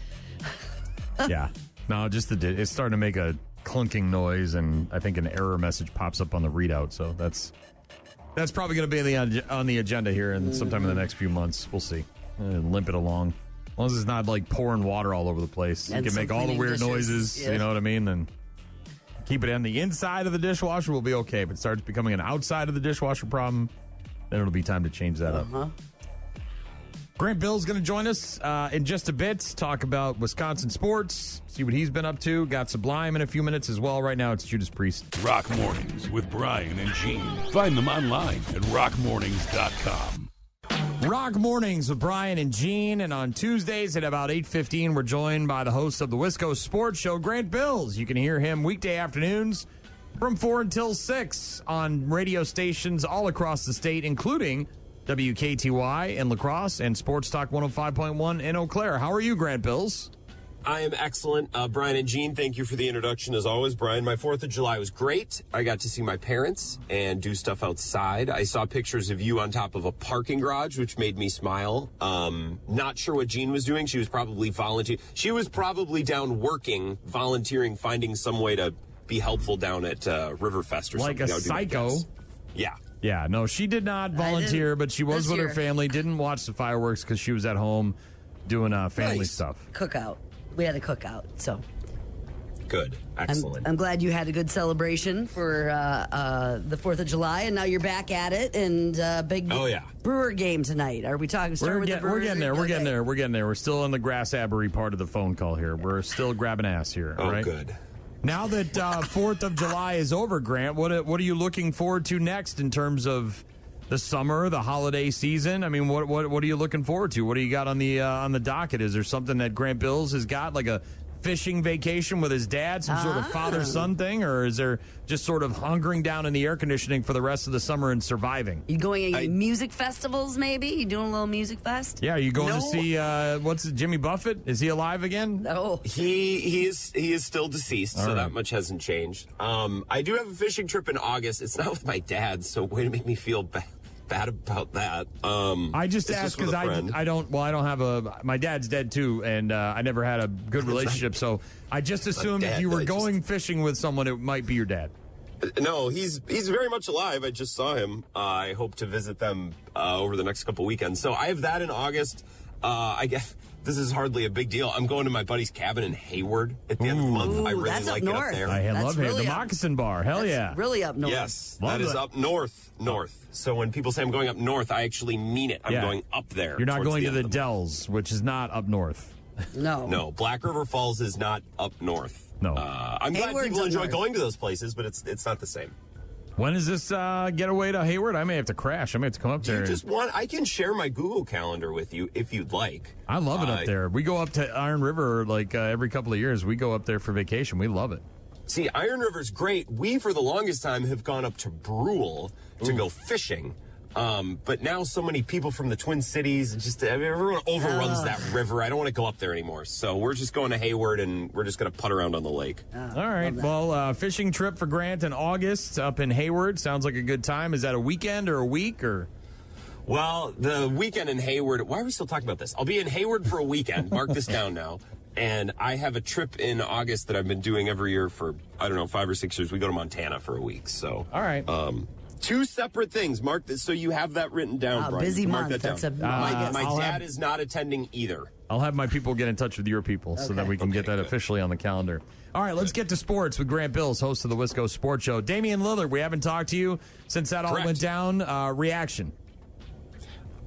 Yeah. No, just it's starting to make a clunking noise, and I think an error message pops up on the readout. So that's probably going to be on the agenda here and sometime in the next few months. We'll see. Limp it along. As long as it's not like pouring water all over the place. And you can make all the weird dishes. noises. Yeah. You know what I mean? And keep it on the inside of the dishwasher, we'll be okay. If it starts becoming an outside of the dishwasher problem, then it'll be time to change that up. Grant Bill's going to join us in just a bit, talk about Wisconsin sports, see what he's been up to. Got Sublime in a few minutes as well. Right now, it's Judas Priest. Rock Mornings with Brian and Gene. Find them online at rockmornings.com. Rock Mornings with Brian and Gene, and on Tuesdays at about 8:15, we're joined by the host of the Wisco Sports Show, Grant Bills. You can hear him weekday afternoons from 4 until 6 on radio stations all across the state, including WKTY in La Crosse and Sports Talk 105.1 in Eau Claire. How are you, Grant Bills? I am excellent. Brian and Gene, thank you for the introduction as always. Brian, my 4th of July was great. I got to see my parents and do stuff outside. I saw pictures of you on top of a parking garage, which made me smile. Not sure what Gene was doing. She was probably volunteering. She was probably down working, volunteering, finding some way to be helpful down at Riverfest or like something. Like a psycho. Yeah. Yeah, no, she did not volunteer, but she was with her family, didn't watch the fireworks because she was at home doing family stuff. Cookout. We had a cookout, so. Good. Excellent. I'm glad you had a good celebration for the 4th of July, and now you're back at it, and big Brewer game tonight. Are we talking? We're getting there. We're getting there. We're still in the grass-abbery part of the phone call here. We're still grabbing ass here. Oh, right? Good. Now that 4th of July is over, Grant, what are you looking forward to next in terms of the summer, the holiday season? I mean, what are you looking forward to? What do you got on the docket? Is there something that Grant Bills has got, like a fishing vacation with his dad, some sort of father-son thing, or is there just sort of hunkering down in the air conditioning for the rest of the summer and surviving? You going to music festivals, maybe? You doing a little music fest? Yeah, are you going to see, Jimmy Buffett? Is he alive again? No. He is still deceased, so that much hasn't changed. I do have a fishing trip in August. It's not with my dad, so way to make me feel bad about that. I just asked because I don't have my dad's dead too, and I never had a good relationship, so I just assumed if you were going fishing with someone, it might be your dad. No, he's very much alive. I just saw him. I hope to visit them over the next couple weekends. So I have that in August. I guess this is hardly a big deal. I'm going to my buddy's cabin in Hayward at the end of the month. I really like it up there. I love it. The Moccasin Bar. Hell yeah. Really up north. Yes, that is up north. So when people say I'm going up north, I actually mean it. I'm going up there. You're not going to the Dells, which is not up north. No. Black River Falls is not up north. No. I'm glad people enjoy going to those places, but it's not the same. When is this getaway to Hayward? I may have to crash. I may have to come up there. I can share my Google Calendar with you if you'd like. I love it up there. We go up to Iron River every couple of years. We go up there for vacation. We love it. See, Iron River's great. We, for the longest time, have gone up to Brule to go fishing. But now so many people from the Twin Cities, everyone overruns that river. I don't want to go up there anymore. So we're just going to Hayward, and we're just going to putt around on the lake. All right. Well, fishing trip for Grant in August up in Hayward. Sounds like a good time. Is that a weekend or a week? Or? Well, the weekend in Hayward. Why are we still talking about this? I'll be in Hayward for a weekend. Mark this down now. And I have a trip in August that I've been doing every year for, 5 or 6 years. We go to Montana for a week. So, all right. 2 separate things. Mark this so you have that written down, Brian. Busy Mark month. that down. My dad is not attending either. I'll have my people get in touch with your people so that we can get that officially on the calendar. All right, let's get to sports with Grant Bills, host of the Wisco Sports Show. Damian Lillard, we haven't talked to you since that all went down. Reaction?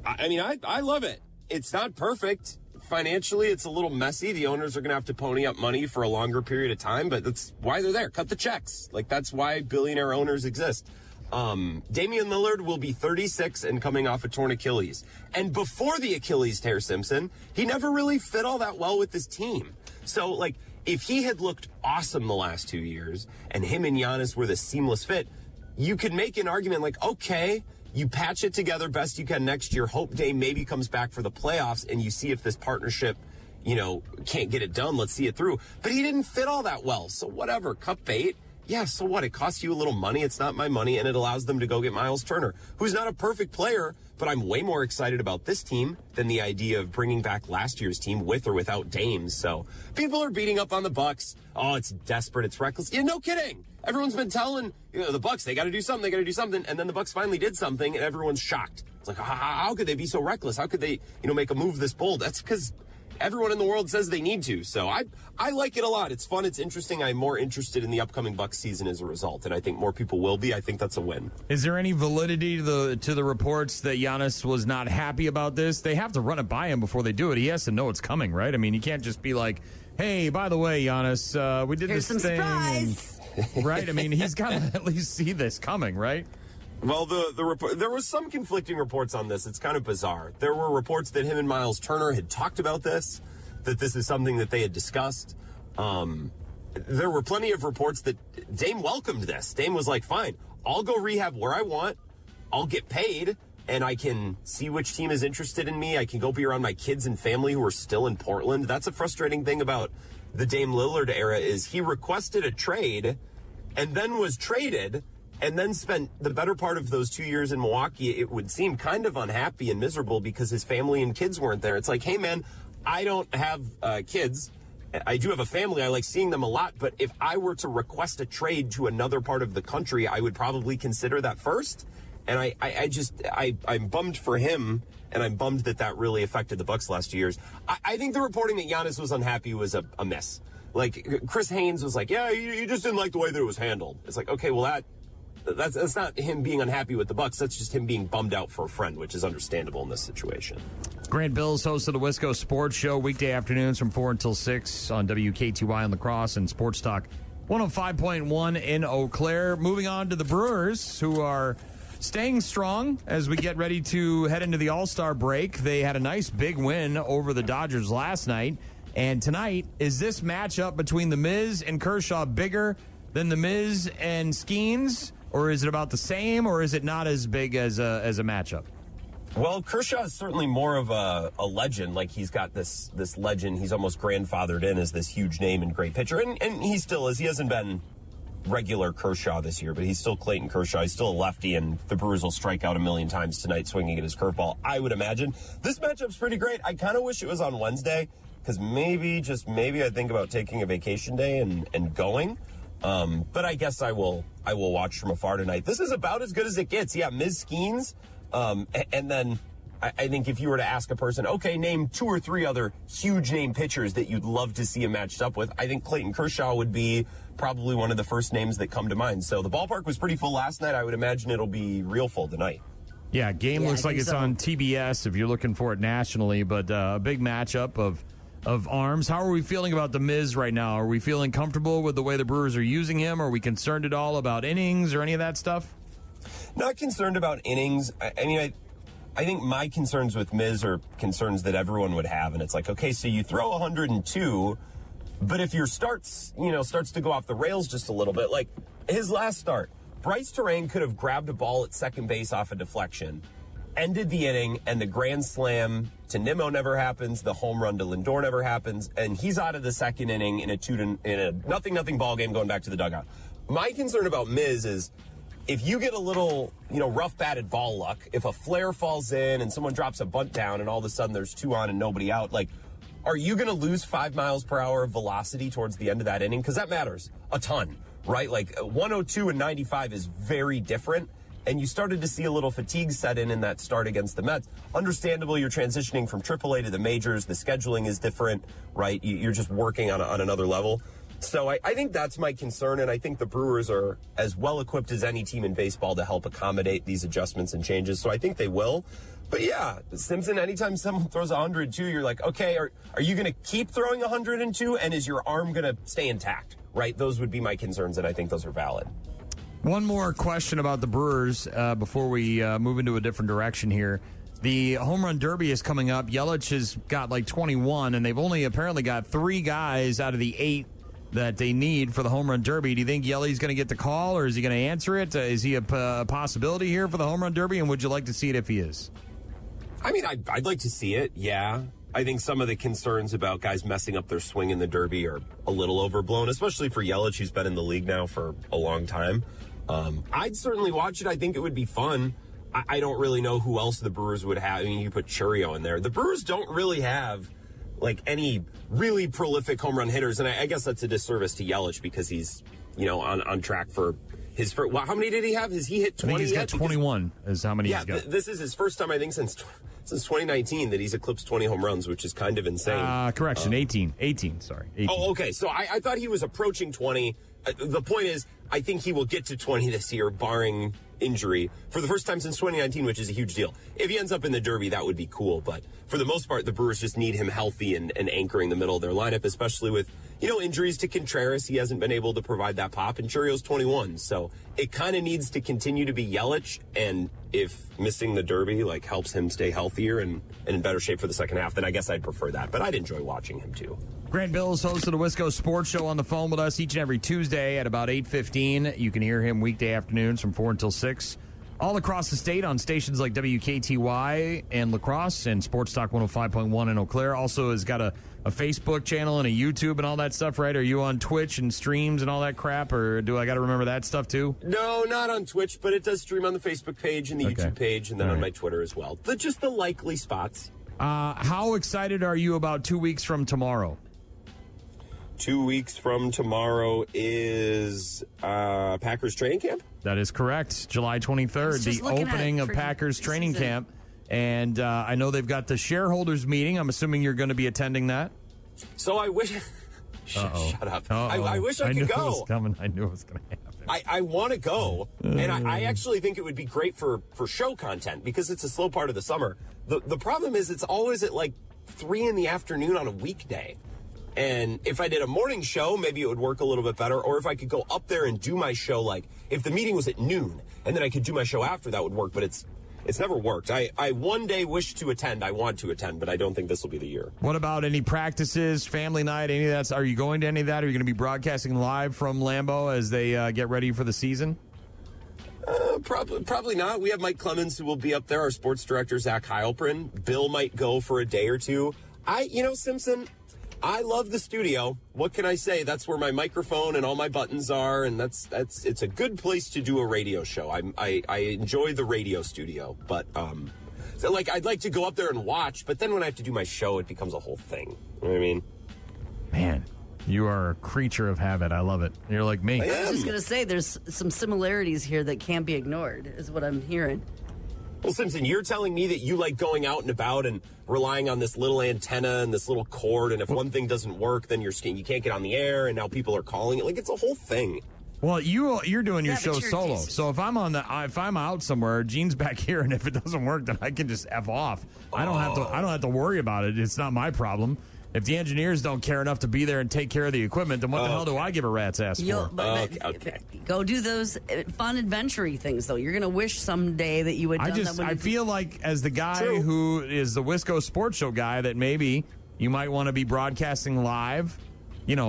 I mean, I love it. It's not perfect. Financially, it's a little messy. The owners are going to have to pony up money for a longer period of time, but that's why they're there. Cut the checks. That's why billionaire owners exist. Damian Lillard will be 36 and coming off a torn Achilles. And before the Achilles tear, Simpson, he never really fit all that well with this team. So, if he had looked awesome the last 2 years and him and Giannis were the seamless fit, you could make an argument okay, you patch it together best you can next year. Hope Dame maybe comes back for the playoffs, and you see if this partnership can't get it done. Let's see it through. But he didn't fit all that well. So whatever, cut bait. Yeah, so what? It costs you a little money. It's not my money, and it allows them to go get Miles Turner, who's not a perfect player, but I'm way more excited about this team than the idea of bringing back last year's team with or without Dames. So people are beating up on the Bucks. Oh, it's desperate. It's reckless. Yeah, no kidding. Everyone's been telling the Bucks they got to do something. They got to do something, and then the Bucks finally did something, and everyone's shocked. It's like, how could they be so reckless? How could they, make a move this bold? That's because everyone in the world says they need to. So I like it a lot. It's fun. It's interesting. I'm more interested in the upcoming Bucks season as a result, and I think more people will be. I think that's a win. Is there any validity to the reports that Giannis was not happy about this? They have to run it by him before they do it. He has to know it's coming, right? I mean, he can't just be like, hey, by the way, Giannis, we did Here's this thing. Surprise. Right? I mean, he's got to at least see this coming, right? Well, there was some conflicting reports on this. It's kind of bizarre. There were reports that him and Miles Turner had talked about this, that this is something that they had discussed. There were plenty of reports that Dame welcomed this. Dame was like, fine, I'll go rehab where I want. I'll get paid, and I can see which team is interested in me. I can go be around my kids and family who are still in Portland. That's a frustrating thing about the Dame Lillard era is he requested a trade and then was traded and then spent the better part of those 2 years in Milwaukee, it would seem, kind of unhappy and miserable because his family and kids weren't there. It's like, hey, man, I don't have kids. I do have a family. I like seeing them a lot. But if I were to request a trade to another part of the country, I would probably consider that first. And I'm bummed for him, and I'm bummed that really affected the Bucks last 2 years. I think the reporting that Giannis was unhappy was a miss. Like, Chris Haynes was like, yeah, you just didn't like the way that it was handled. It's like, okay, well, that's not him being unhappy with the Bucks. That's just him being bummed out for a friend, which is understandable in this situation. Grant Bills, host of the Wisco Sports Show, weekday afternoons from 4 until 6 on WKTY on La Crosse and Sports Talk 105.1 in Eau Claire. Moving on to the Brewers, who are staying strong as we get ready to head into the All-Star break. They had a nice big win over the Dodgers last night. And tonight, is this matchup between The Miz and Kershaw bigger than The Miz and Skeens? Or is it about the same, or is it not as big as a matchup? Well, Kershaw is certainly more of a legend. Like, he's got this legend. He's almost grandfathered in as this huge name and great pitcher. And he still is. He hasn't been regular Kershaw this year, but he's still Clayton Kershaw. He's still a lefty, and the Brewers will strike out a million times tonight swinging at his curveball, I would imagine. This matchup's pretty great. I kind of wish it was on Wednesday, because maybe, just maybe, I think about taking a vacation day and going. But I guess I will watch from afar tonight. This is about as good as it gets. Yeah, Ms. Skeens. And then I think if you were to ask a person, okay, name 2 or 3 other huge name pitchers that you'd love to see him matched up with, I think Clayton Kershaw would be probably one of the first names that come to mind. So the ballpark was pretty full last night. I would imagine it'll be real full tonight. Yeah, game looks like it's on TBS if you're looking for it nationally, but a big matchup of arms. How are we feeling about the Miz right now? Are we feeling comfortable with the way the Brewers are using him? Are we concerned at all about innings or any of that stuff? Not concerned about innings. I think my concerns with Miz are concerns that everyone would have, and it's like, okay, so you throw 102, but if your starts to go off the rails just a little bit, like his last start, Bryce Terrain could have grabbed a ball at second base off a deflection, ended the inning, and the grand slam to Nimmo never happens, the home run to Lindor never happens, and he's out of the second inning in a 0-0 ball game going back to the dugout. My concern about Miz is if you get a little, rough batted ball luck, if a flare falls in and someone drops a bunt down and all of a sudden there's 2 on and nobody out, like, are you going to lose 5 miles per hour of velocity towards the end of that inning? Because that matters a ton, right? Like 102 and 95 is very different. And you started to see a little fatigue set in that start against the Mets. Understandable, you're transitioning from AAA to the majors. The scheduling is different, right? You're just working on another level. So I think that's my concern, and I think the Brewers are as well equipped as any team in baseball to help accommodate these adjustments and changes. So I think they will. But yeah, Simpson, anytime someone throws 102, you're like, okay, are you going to keep throwing 102, and is your arm going to stay intact, right? Those would be my concerns, and I think those are valid. One more question about the Brewers before we move into a different direction here. The home run derby is coming up. Yelich has got like 21, and they've only apparently got 3 guys out of the 8 that they need for the home run derby. Do you think Yelly's going to get the call, or is he going to answer it? Is he a possibility here for the home run derby, and would you like to see it if he is? I mean, I'd like to see it, yeah. I think some of the concerns about guys messing up their swing in the Derby are a little overblown, especially for Yelich, who's been in the league now for a long time. I'd certainly watch it. I think it would be fun. I don't really know who else the Brewers would have. I mean, you put Churio in there. The Brewers don't really have, like, any really prolific home run hitters, and I guess that's a disservice to Yelich because he's, on track for his first. Well, how many did he have? Has he hit 20 I think he's yet? got 21 is how many he's got. Yeah, this is his first time, I think, since 2019 that he's eclipsed 20 home runs, which is kind of insane. Correction, 18. 18. Oh, okay. So I thought he was approaching 20. The point is, I think he will get to 20 this year, barring injury, for the first time since 2019, which is a huge deal. If he ends up in the Derby, that would be cool. But for the most part, the Brewers just need him healthy and anchoring the middle of their lineup, especially with, injuries to Contreras. He hasn't been able to provide that pop, and Churio's 21. So it kind of needs to continue to be Yelich, and if missing the Derby, helps him stay healthier and in better shape for the second half, then I guess I'd prefer that. But I'd enjoy watching him, too. Grant Bills, host of the Wisco Sports Show, on the phone with us each and every Tuesday at about 8:15. You can hear him weekday afternoons from 4 until 6. All across the state on stations like WKTY and La Crosse and Sports Talk 105.1 in Eau Claire. Also has got a Facebook channel and a YouTube and all that stuff, right? Are you on Twitch and streams and all that crap, or do I got to remember that stuff too? No, not on Twitch, but it does stream on the Facebook page and the YouTube page and then on my Twitter as well. Just the likely spots. How excited are you about 2 weeks from tomorrow? 2 weeks from tomorrow is Packers training camp? That is correct. July 23rd, the opening of Packers training camp. And I know they've got the shareholders meeting. I'm assuming you're going to be attending that. So I wish... Shut up. I wish I could go. It was coming. I knew it was going to happen. I want to go, and I actually think it would be great for show content because it's a slow part of the summer. The problem is it's always at 3 in the afternoon on a weekday. And if I did a morning show, maybe it would work a little bit better. Or if I could go up there and do my show, if the meeting was at noon, and then I could do my show after, that would work. But it's never worked. I one day wish to attend. I want to attend, but I don't think this will be the year. What about any practices, family night, any of that? Are you going to any of that? Are you going to be broadcasting live from Lambeau as they get ready for the season? Probably not. We have Mike Clemens who will be up there, our sports director, Zach Heilprin. Bill might go for a day or two. Simpson, I love the studio. What can I say? That's where my microphone and all my buttons are, and it's a good place to do a radio show. I enjoy the radio studio, but I'd like to go up there and watch, but then when I have to do my show, it becomes a whole thing. You know what I mean? Man, you are a creature of habit. I love it. You're like me. I was just going to say, there's some similarities here that can't be ignored, is what I'm hearing. Well, Simpson, you're telling me that you like going out and about and relying on this little antenna and this little cord, and if one thing doesn't work, then you can't get on the air, and now people are calling it. It's a whole thing. Well, you're doing your show solo. So if I'm out somewhere, Gene's back here, and if it doesn't work, then I can just F off. I don't have to worry about it. It's not my problem. If the engineers don't care enough to be there and take care of the equipment, then what the hell do I give a rat's ass for? Okay. Go do those fun adventure-y things, though. You're going to wish someday that you had done that. I feel like as the guy who is the Wisco Sports Show guy that maybe you might want to be broadcasting live,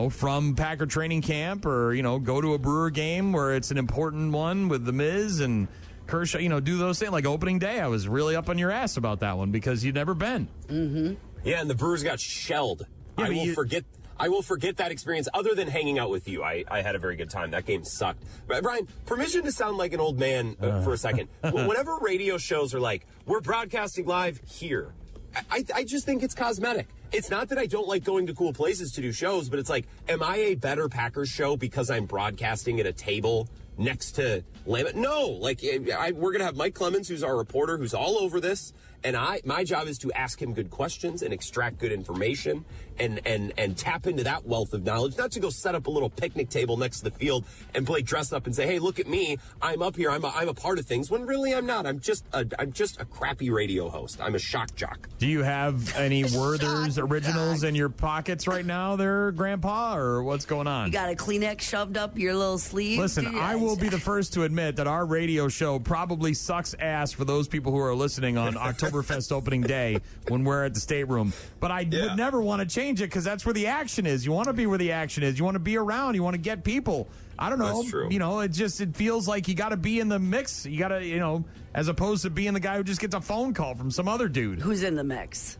from Packer training camp, or, go to a Brewer game where it's an important one with the Miz and Kershaw, do those things. Like opening day, I was really up on your ass about that one because you'd never been. Mm-hmm. Yeah, and the Brewers got shelled. Yeah, I will forget that experience. Other than hanging out with you, I had a very good time. That game sucked. But Brian, permission to sound like an old man for a second. Whenever radio shows are like, we're broadcasting live here, I just think it's cosmetic. It's not that I don't like going to cool places to do shows, but it's like, am I a better Packers show because I'm broadcasting at a table next to Lambeau? No, we're going to have Mike Clemens, who's our reporter, who's all over this. And my job is to ask him good questions and extract good information and tap into that wealth of knowledge, not to go set up a little picnic table next to the field and play dress up and say, hey, look at me, I'm up here, I'm a part of things, when really I'm not. I'm just a crappy radio host. I'm a shock jock. Do you have any Werther's originals in your pockets right now there, Grandpa, or what's going on? You got a Kleenex shoved up your little sleeve? Listen, I will be the first to admit that our radio show probably sucks ass for those people who are listening on Oktoberfest opening day when we're at the stateroom. But I would never want to change it because that's where the action is. You want to be where the action is. You want to be around. You want to get people. I don't know. That's true. It feels like you got to be in the mix. You got to, as opposed to being the guy who just gets a phone call from some other dude. Who's in the mix?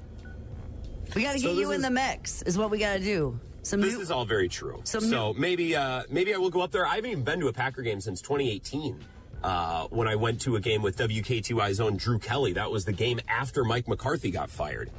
We got to get you in the mix, is what we got to do. This is all very true. So maybe I will go up there. I haven't even been to a Packer game since 2018. When I went to a game with WK2I's own Drew Kelly. That was the game after Mike McCarthy got fired.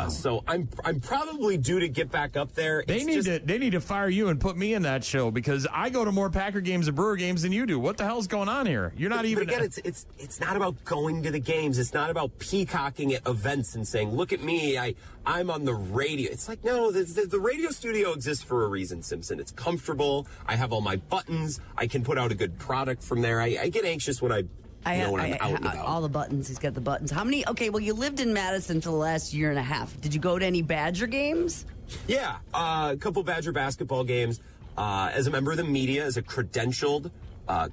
So I'm probably due to get back up there. They need to fire you and put me in that show because I go to more Packer games and Brewer games than you do. What the hell's going on here? You're not even. But again, it's not about going to the games. It's not about peacocking at events and saying, "Look at me, I'm on the radio." It's like, no, the radio studio exists for a reason, Simpson. It's comfortable. I have all my buttons. I can put out a good product from there. I get anxious when when I'm out and about. All the buttons. He's got the buttons. How many? Okay, well, you lived in Madison for the last year and a half. Did you go to any Badger games? Yeah, a couple Badger basketball games. As a member of the media, as a credentialed,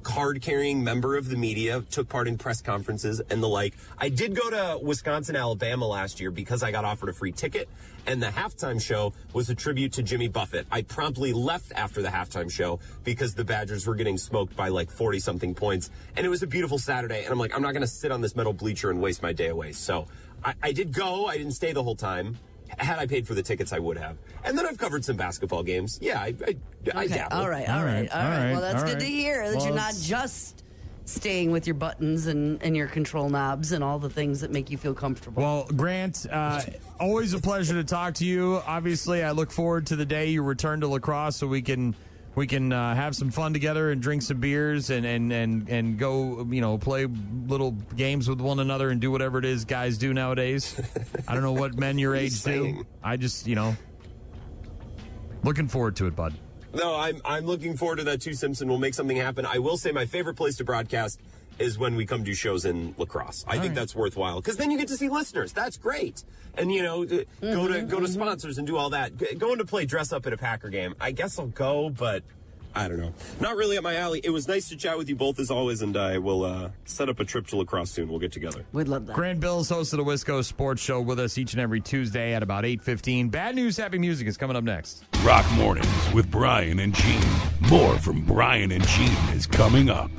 card-carrying member of the media, took part in press conferences and the like. I did go to Wisconsin, Alabama last year because I got offered a free ticket, and the halftime show was a tribute to Jimmy Buffett. I promptly left after the halftime show because the Badgers were getting smoked by like 40-something points, and it was a beautiful Saturday, and I'm like, I'm not going to sit on this metal bleacher and waste my day away. So I did go. I didn't stay the whole time. Had I paid for the tickets, I would have. And then I've covered some basketball games. Yeah, I dabble. All right. Well, that's good to hear that you're not just staying with your buttons and your control knobs and all the things that make you feel comfortable. Well, Grant, always a pleasure to talk to you. Obviously, I look forward to the day you return to La Crosse so we can have some fun together and drink some beers and go, play little games with one another and do whatever it is guys do nowadays. I don't know what men your age do. I just, looking forward to it, bud. No, I'm looking forward to that too, Simpson. We'll make something happen. I will say my favorite place to broadcast is when we come do shows in La Crosse. I think that's worthwhile because then you get to see listeners. That's great. And, go to sponsors and do all that. Going to play dress up at a Packer game, I guess I'll go, but I don't know. Not really up my alley. It was nice to chat with you both as always, and I will set up a trip to La Crosse soon. We'll get together. We'd love that. Grant Bills, host of the Wisco Sports Show, with us each and every Tuesday at about 8:15. Bad News, Happy Music is coming up next. Rock Mornings with Brian and Gene. More from Brian and Gene is coming up.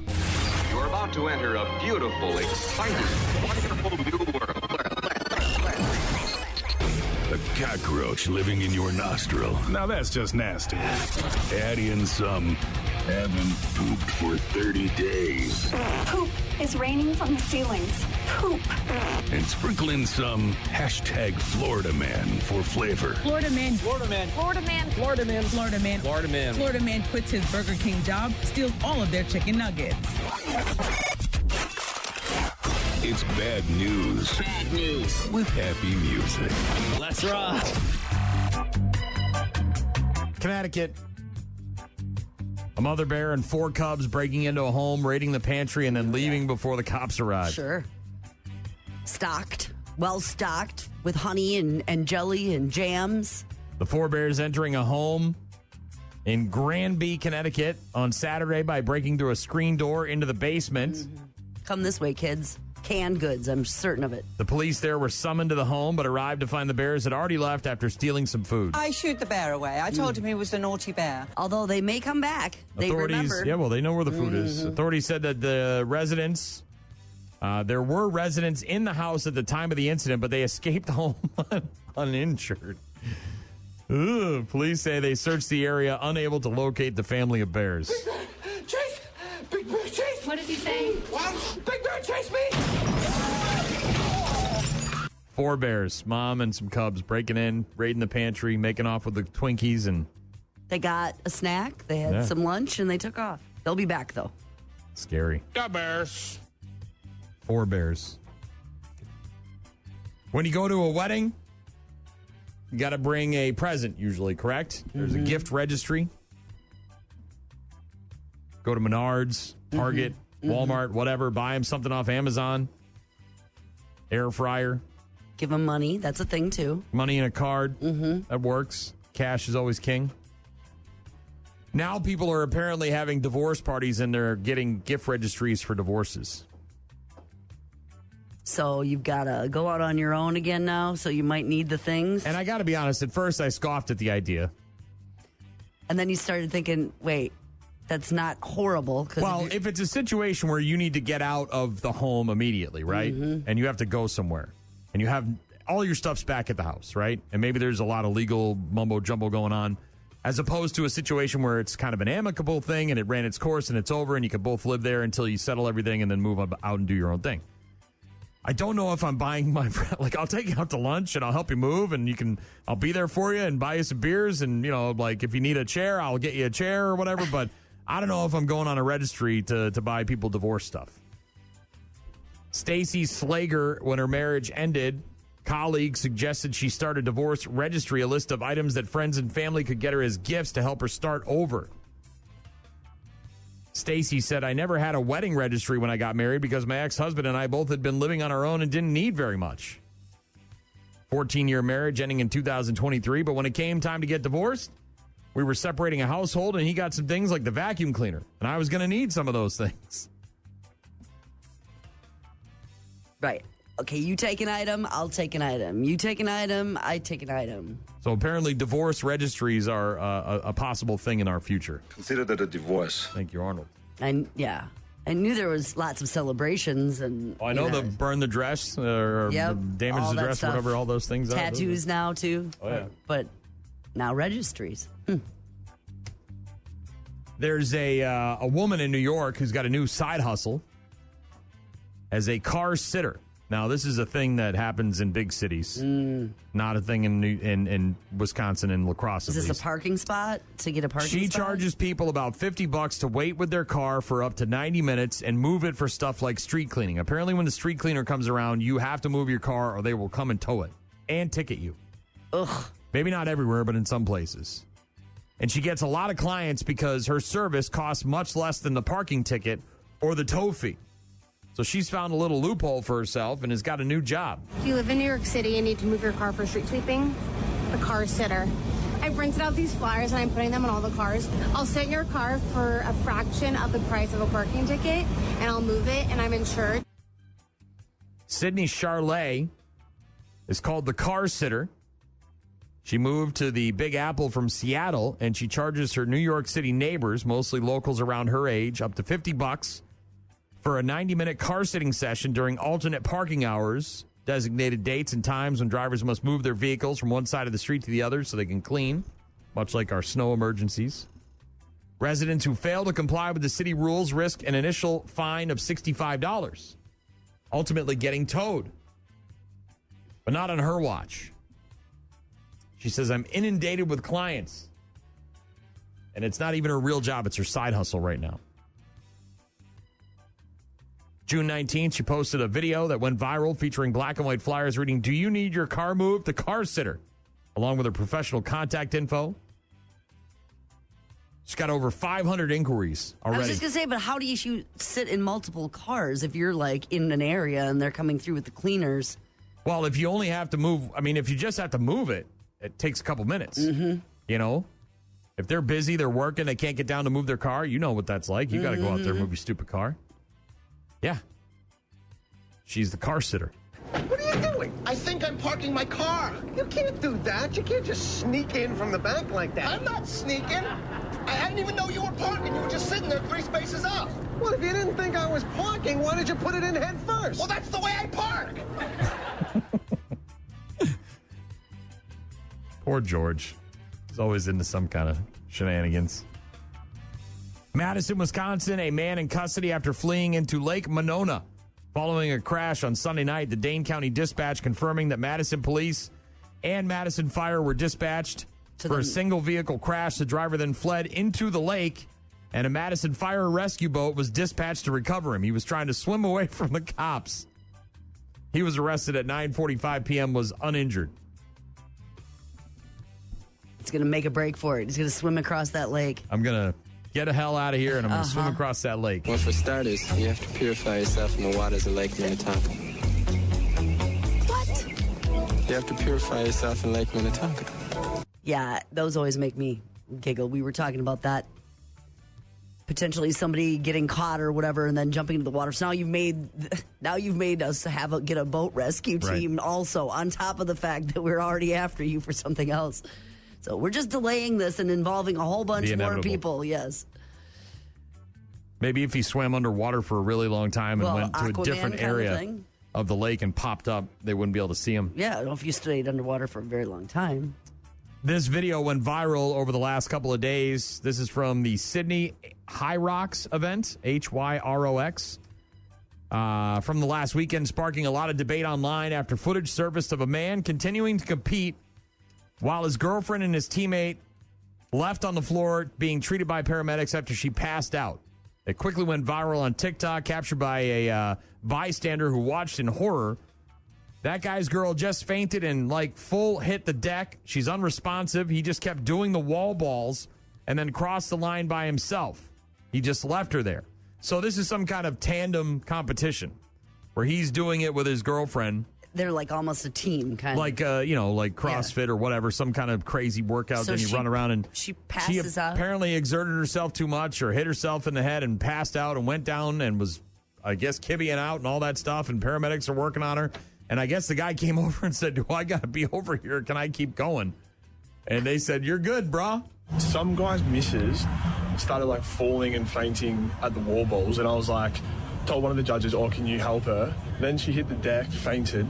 You're about to enter a beautiful, exciting, wonderful new world. A cockroach living in your nostril. Now that's just nasty. Add in some haven't pooped for 30 days. Poop is raining from the ceilings. Poop. And sprinkle in some #Florida Man for flavor. Florida Man. Florida Man. Florida Man. Florida Man. Florida Man. Florida Man. Florida Man quits his Burger King job, steals all of their chicken nuggets. It's bad news. Bad news. With happy music. Let's rock. Connecticut. A mother bear and 4 cubs breaking into a home, raiding the pantry, and then leaving before the cops arrived. Sure. Well stocked with honey and jelly and jams. The 4 bears entering a home in Granby, Connecticut on Saturday by breaking through a screen door into the basement. Mm-hmm. Come this way, kids. Canned goods, I'm certain of it. The police there were summoned to the home, but arrived to find the bears had already left after stealing some food. I shooed the bear away. I told him he was a naughty bear. Although they may come back. They remember. Yeah, well, they know where the food is. Authorities said that the residents, there were residents in the house at the time of the incident, but they escaped home uninjured. Police say they searched the area, unable to locate the family of bears. Chase! Big Bear, chase! What is he saying? What? Big Bear, chase me! 4 bears, mom and some cubs, breaking in, raiding the pantry, making off with the Twinkies, and they got a snack, they had some lunch, and they took off. They'll be back, though. Scary. The bears. 4 bears. When you go to a wedding, you got to bring a present, usually, correct? There's a gift registry. Go to Menards, Target, Walmart, whatever. Buy them something off Amazon. Air fryer. Give them money. That's a thing, too. Money in a card. That works. Cash is always king. Now people are apparently having divorce parties and they're getting gift registries for divorces. So you've got to go out on your own again now, so you might need the things. And I got to be honest, at first I scoffed at the idea. And then you started thinking, wait, that's not horrible. Well, if it's a situation where you need to get out of the home immediately, right? And you have to go somewhere. And you have all your stuff's back at the house, right? And maybe there's a lot of legal mumbo jumbo going on, as opposed to a situation where it's kind of an amicable thing and it ran its course and it's over and you can both live there until you settle everything and then move out and do your own thing. I don't know if I'm buying my friend, like, I'll take you out to lunch and I'll help you move and I'll be there for you and buy you some beers and, like, if you need a chair, I'll get you a chair or whatever, but I don't know if I'm going on a registry to buy people divorce stuff. Stacy Slager, when her marriage ended, colleagues suggested she start a divorce registry, a list of items that friends and family could get her as gifts to help her start over. Stacy said, I never had a wedding registry when I got married because my ex-husband and I both had been living on our own and didn't need very much. 14-year marriage ending in 2023, but when it came time to get divorced, we were separating a household and he got some things like the vacuum cleaner, and I was going to need some of those things. Right. Okay, you take an item, I'll take an item. You take an item, I take an item. So apparently divorce registries are a possible thing in our future. Consider that a divorce. Thank you, Arnold. And yeah, I knew there was lots of celebrations and. Oh, I know the burn the dress or damage the dress, whatever all those things are. Tattoos now too. Oh yeah, but now registries. There's a woman in New York who's got a new side hustle as a car sitter. Now, this is a thing that happens in big cities, not a thing in Wisconsin and La Crosse. Is this a parking spot to get a parking spot? She charges people about $50 to wait with their car for up to 90 minutes and move it for stuff like street cleaning. Apparently, when the street cleaner comes around, you have to move your car or they will come and tow it and ticket you. Ugh. Maybe not everywhere, but in some places. And she gets a lot of clients because her service costs much less than the parking ticket or the tow fee. So she's found a little loophole for herself and has got a new job. If you live in New York City and need to move your car for street sweeping, the car sitter. I printed out these flyers and I'm putting them on all the cars. I'll sit your car for a fraction of the price of a parking ticket and I'll move it and I'm insured. Sydney Charlet is called the car sitter. She moved to the Big Apple from Seattle and she charges her New York City neighbors, mostly locals around her age, up to $50 for a 90-minute car sitting session during alternate parking hours, designated dates and times when drivers must move their vehicles from one side of the street to the other so they can clean, much like our snow emergencies. Residents who fail to comply with the city rules risk an initial fine of $65, ultimately getting towed, but not on her watch. She says, I'm inundated with clients, and it's not even her real job. It's her side hustle right now. June 19th, she posted a video that went viral featuring black and white flyers reading, do you need your car moved? The car sitter, along with her professional contact info. She's got over 500 inquiries already. I was just going to say, but how do you sit in multiple cars if you're like in an area and they're coming through with the cleaners? Well, if you only have to move, if you just have to move it, it takes a couple minutes. Mm-hmm. You know, if they're busy, they're working, they can't get down to move their car. You know what that's like. You got to go out there and move your stupid car. Yeah. She's the car sitter. What are you doing? I think I'm parking my car. You can't do that. You can't just sneak in from the back like that. I'm not sneaking. I didn't even know you were parking. You were just sitting there 3 spaces up. Well, if you didn't think I was parking, why did you put it in head first? Well, that's the way I park. Poor George. He's always into some kind of shenanigans. Madison, Wisconsin, a man in custody after fleeing into Lake Monona following a crash on Sunday night. The Dane County Dispatch confirming that Madison Police and Madison Fire were dispatched for a single vehicle crash. The driver then fled into the lake, and a Madison Fire rescue boat was dispatched to recover him. He was trying to swim away from the cops. He was arrested at 9:45 p.m., was uninjured. He's going to make a break for it. He's going to swim across that lake. I'm going to get the hell out of here, and I'm going to swim across that lake. Well, for starters, you have to purify yourself in the waters of Lake Minnetonka. What? You have to purify yourself in Lake Minnetonka. Yeah, those always make me giggle. We were talking about that. Potentially somebody getting caught or whatever and then jumping into the water. So now you've made us get a boat rescue team also, on top of the fact that we're already after you for something else. So we're just delaying this and involving a whole bunch more people. Yes. Maybe if he swam underwater for a really long time and went to a different area. of the lake and popped up, they wouldn't be able to see him. Yeah, I don't know if you stayed underwater for a very long time. This video went viral over the last couple of days. This is from the Sydney High Rocks event, HYROX, from the last weekend, sparking a lot of debate online after footage surfaced of a man continuing to compete while his girlfriend and his teammate left on the floor being treated by paramedics after she passed out. It quickly went viral on TikTok, captured by a bystander who watched in horror. That guy's girl just fainted and, full hit the deck. She's unresponsive. He just kept doing the wall balls and then crossed the line by himself. He just left her there. So this is some kind of tandem competition where he's doing it with his girlfriend. They're almost a team, kind of. Like CrossFit or whatever, some kind of crazy workout. So then you run around and she passes out. Apparently exerted herself too much or hit herself in the head and passed out and went down and was, I guess, kibbying out and all that stuff. And paramedics are working on her. And I guess the guy came over and said, I got to be over here. Can I keep going? And they said, you're good, brah. Some guy's missus started falling and fainting at the wall balls. And I was told one of the judges, can you help her? Then she hit the deck, fainted,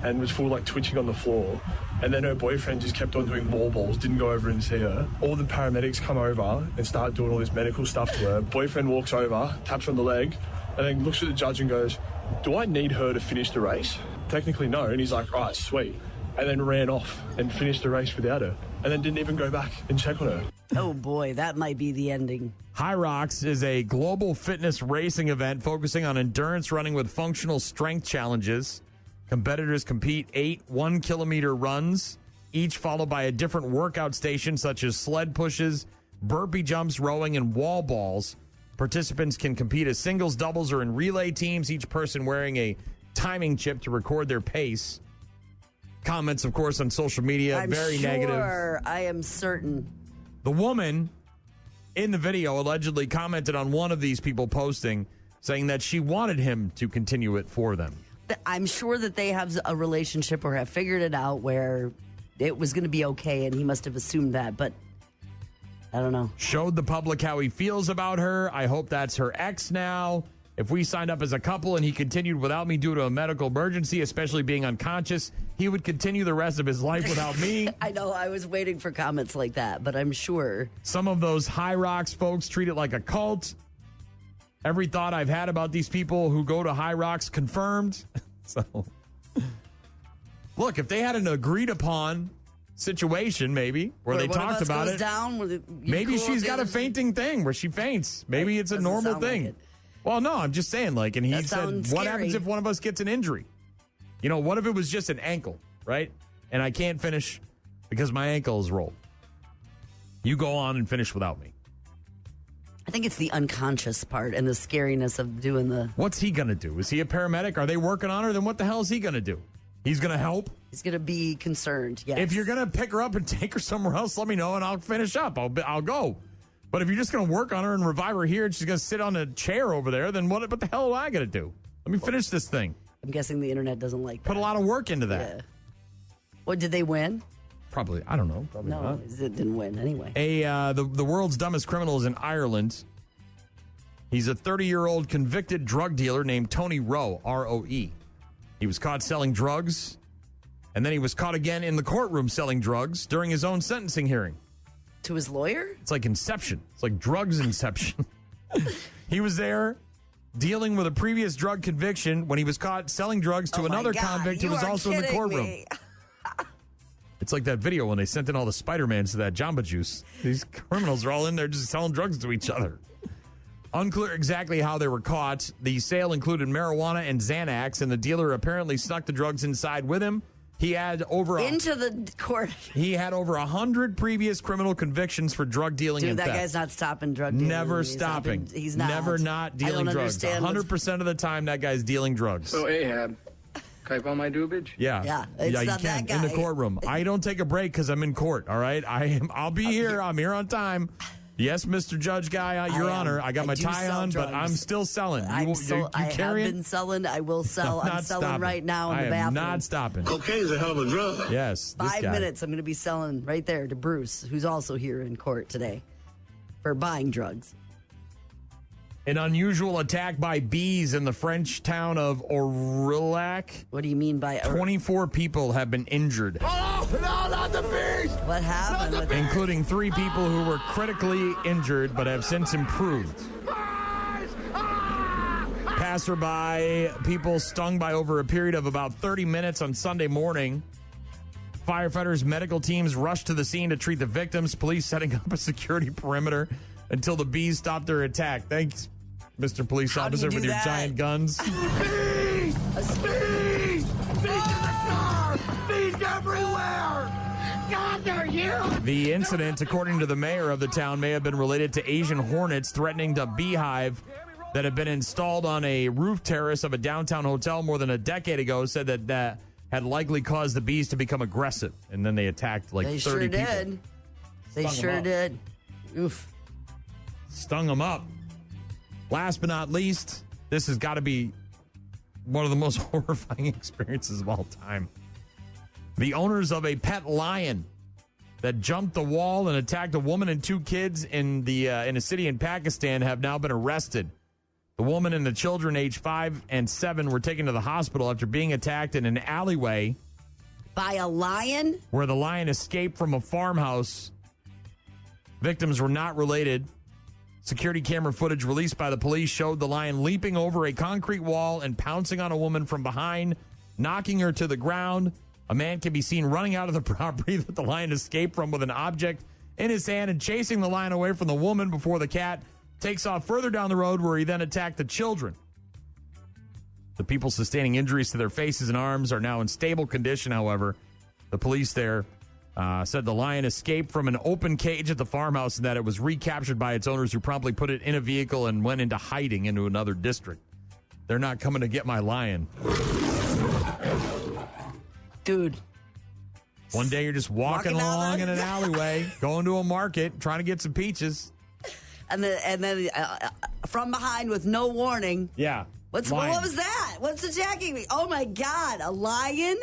and was full twitching on the floor. And then her boyfriend just kept on doing wall balls, didn't go over and see her. All the paramedics come over and start doing all this medical stuff to her. Boyfriend walks over, taps her on the leg, and then looks at the judge and goes, do I need her to finish the race? Technically no. And he's like, right, sweet. And then ran off and finished the race without her. And then didn't even go back and check on her. Oh boy, that might be the ending. High Rocks is a global fitness racing event focusing on endurance running with functional strength challenges. Competitors compete 8 1-kilometer runs, each followed by a different workout station such as sled pushes, burpee jumps, rowing, and wall balls. Participants can compete as singles, doubles, or in relay teams, each person wearing a timing chip to record their pace. Comments, of course, on social media, I'm very negative. I am certain. The woman in the video allegedly commented on one of these people posting, saying that she wanted him to continue it for them. I'm sure that they have a relationship or have figured it out where it was going to be okay, and he must have assumed that, but I don't know. Showed the public how he feels about her. I hope that's her ex now. If we signed up as a couple and he continued without me due to a medical emergency, especially being unconscious, he would continue the rest of his life without me. I know. I was waiting for comments like that, but I'm sure. Some of those High Rocks folks treat it like a cult. Every thought I've had about these people who go to High Rocks confirmed. So, look, if they had an agreed upon situation, maybe, where they talked about it. Maybe she's got a fainting thing where she faints. Maybe it's a normal thing. Well, no, I'm just saying, and he said, what happens if one of us gets an injury? What if it was just an ankle, right? And I can't finish because my ankle is rolled. You go on and finish without me. I think it's the unconscious part and the scariness of doing the... What's he going to do? Is he a paramedic? Are they working on her? Then what the hell is he going to do? He's going to help? He's going to be concerned, yes. If you're going to pick her up and take her somewhere else, let me know and I'll finish up. I'll go. But if you're just going to work on her and revive her here and she's going to sit on a chair over there, then what the hell am I going to do? Let me finish this thing. I'm guessing the internet doesn't like that. Put a lot of work into that. Yeah. What, did they win? Probably. I don't know. Probably not. No, it didn't win anyway. The world's dumbest criminal is in Ireland. He's a 30-year-old convicted drug dealer named Tony Rowe, R-O-E. He was caught selling drugs, and then he was caught again in the courtroom selling drugs during his own sentencing hearing. To his lawyer? It's like Inception. It's like drugs Inception. He was there dealing with a previous drug conviction when he was caught selling drugs to another convict who was also in the courtroom. It's like that video when they sent in all the Spider-Mans to that Jamba Juice. These criminals are all in there just selling drugs to each other. Unclear exactly how they were caught. The sale included marijuana and Xanax, and the dealer apparently snuck the drugs inside with him. He had into the court. He had over 100 previous criminal convictions for drug dealing and theft. That guy's not stopping drug dealing. Never stopping. He's not. Never not dealing drugs. 100% of the time, that guy's dealing drugs. So, Ahab, can I call my doobage? Yeah. It's you not can. that guy. In the courtroom. I don't take a break because I'm in court, all right? I'll be here. I'm here on time. Yes, Mr. Judge Guy, Your Honor. I got my tie on, but I'm still selling. I have been selling. I will sell. I'm selling right now in the bathroom. I am not stopping. Cocaine's a hell of a drug. Yes. 5 minutes, I'm going to be selling right there to Bruce, who's also here in court today for buying drugs. An unusual attack by bees in the French town of Aurillac. What do you mean by 24 people have been injured. Oh, no, not the bees! What happened? Including 3 people who were critically injured but have since improved. Passerby, people stung by over a period of about 30 minutes on Sunday morning. Firefighters, medical teams rushed to the scene to treat the victims. Police setting up a security perimeter until the bees stopped their attack. Thanks, Mr. Police Officer, with your giant guns. Bees! Bees! Bees in the car! Bees everywhere! God, they're huge! The incident, according to the mayor of the town, may have been related to Asian hornets threatening the beehive that had been installed on a roof terrace of a downtown hotel more than a decade ago. Said that had likely caused the bees to become aggressive, and then they attacked like 30 people. Did. They sure did. Oof. Stung them up. Last but not least, this has got to be one of the most horrifying experiences of all time. The owners of a pet lion that jumped the wall and attacked a woman and 2 kids in a city in Pakistan have now been arrested. The woman and the children, aged 5 and 7, were taken to the hospital after being attacked in an alleyway. By a lion? Where the lion escaped from a farmhouse. Victims were not related. Security camera footage released by the police showed the lion leaping over a concrete wall and pouncing on a woman from behind, knocking her to the ground. A man can be seen running out of the property that the lion escaped from with an object in his hand and chasing the lion away from the woman before the cat takes off further down the road, where he then attacked the children. The people sustaining injuries to their faces and arms are now in stable condition, however. The police there said the lion escaped from an open cage at the farmhouse and that it was recaptured by its owners, who promptly put it in a vehicle and went into hiding into another district. They're not coming to get my lion. Dude. One day you're just walking along in an alleyway, going to a market, trying to get some peaches. And then from behind with no warning. Yeah. What was that? What's attacking me? Oh, my God. A lion?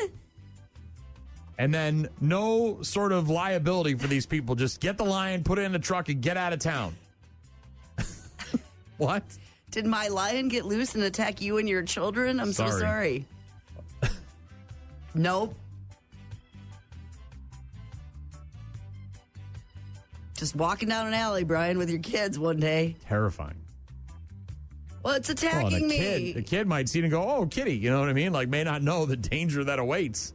And then no sort of liability for these people. Just get the lion, put it in the truck, and get out of town. What? Did my lion get loose and attack you and your children? I'm so sorry. Nope. Just walking down an alley, Brian, with your kids one day. Terrifying. Well, it's attacking me. The kid might see it and go, oh, kitty. You know what I mean? Like, may not know the danger that awaits.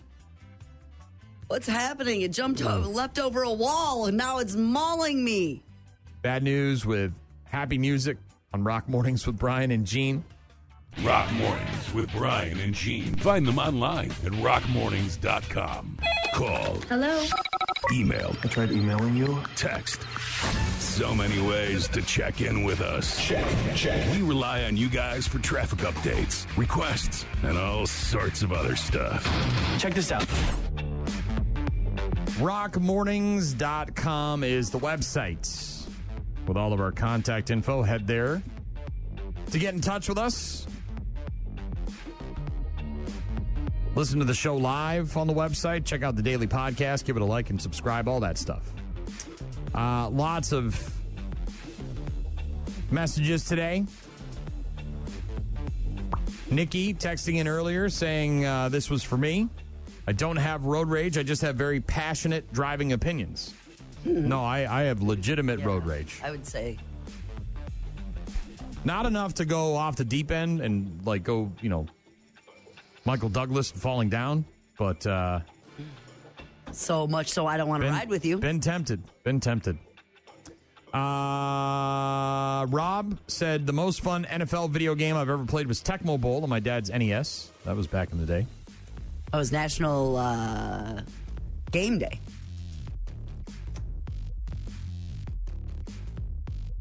What's happening? It leapt over a wall, and now it's mauling me. Bad news with happy music on Rock Mornings with Brian and Gene. Rock Mornings with Brian and Gene. Find them online at rockmornings.com. Call. Hello. Email. I tried emailing you. Text. So many ways to check in with us. Check. We rely on you guys for traffic updates, requests, and all sorts of other stuff. Check this out. Rockmornings.com is the website. With all of our contact info, head there to get in touch with us. Listen to the show live on the website. Check out the daily podcast. Give it a like and subscribe. All that stuff. Lots of messages today. Nikki texting in earlier saying this was for me. I don't have road rage. I just have very passionate driving opinions. No, I have legitimate road rage. I would say. Not enough to go off the deep end and like go, Michael Douglas falling down, but so much so I don't want to ride with you. Been tempted. Rob said the most fun NFL video game I've ever played was Tecmo Bowl on my dad's NES. That was back in the day. It was National Game Day.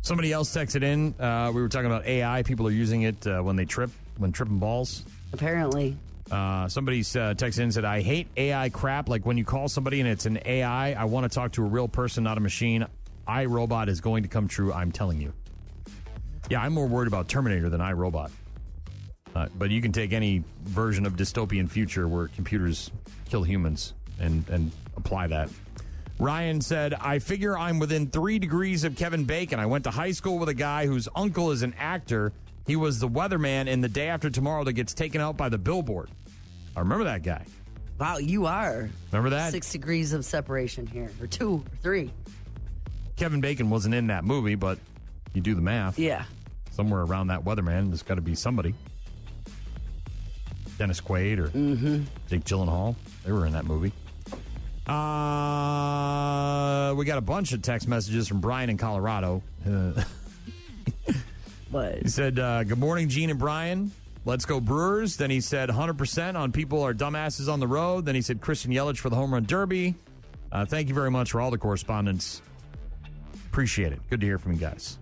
Somebody else texted in. We were talking about AI. People are using it when tripping balls. Apparently. Somebody texted in and said, I hate AI crap. Like when you call somebody and it's an AI, I want to talk to a real person, not a machine. iRobot is going to come true. I'm telling you. Yeah, I'm more worried about Terminator than iRobot. But you can take any version of dystopian future where computers kill humans and apply that. Ryan said, I figure I'm within 3 degrees of Kevin Bacon. I went to high school with a guy whose uncle is an actor. He was the weatherman in The Day After Tomorrow that gets taken out by the billboard. I remember that guy. Wow, you are. Remember that? 6 degrees of separation here, or 2 or 3. Kevin Bacon wasn't in that movie, but you do the math. Yeah. Somewhere around that weatherman, there's got to be somebody. Dennis Quaid or Jake Gyllenhaal. They were in that movie. We got a bunch of text messages from Brian in Colorado. What? He said, good morning, Gene and Brian. Let's go Brewers. Then he said 100% on people are dumbasses on the road. Then he said Christian Yelich for the home run derby. Thank you very much for all the correspondence. Appreciate it. Good to hear from you guys.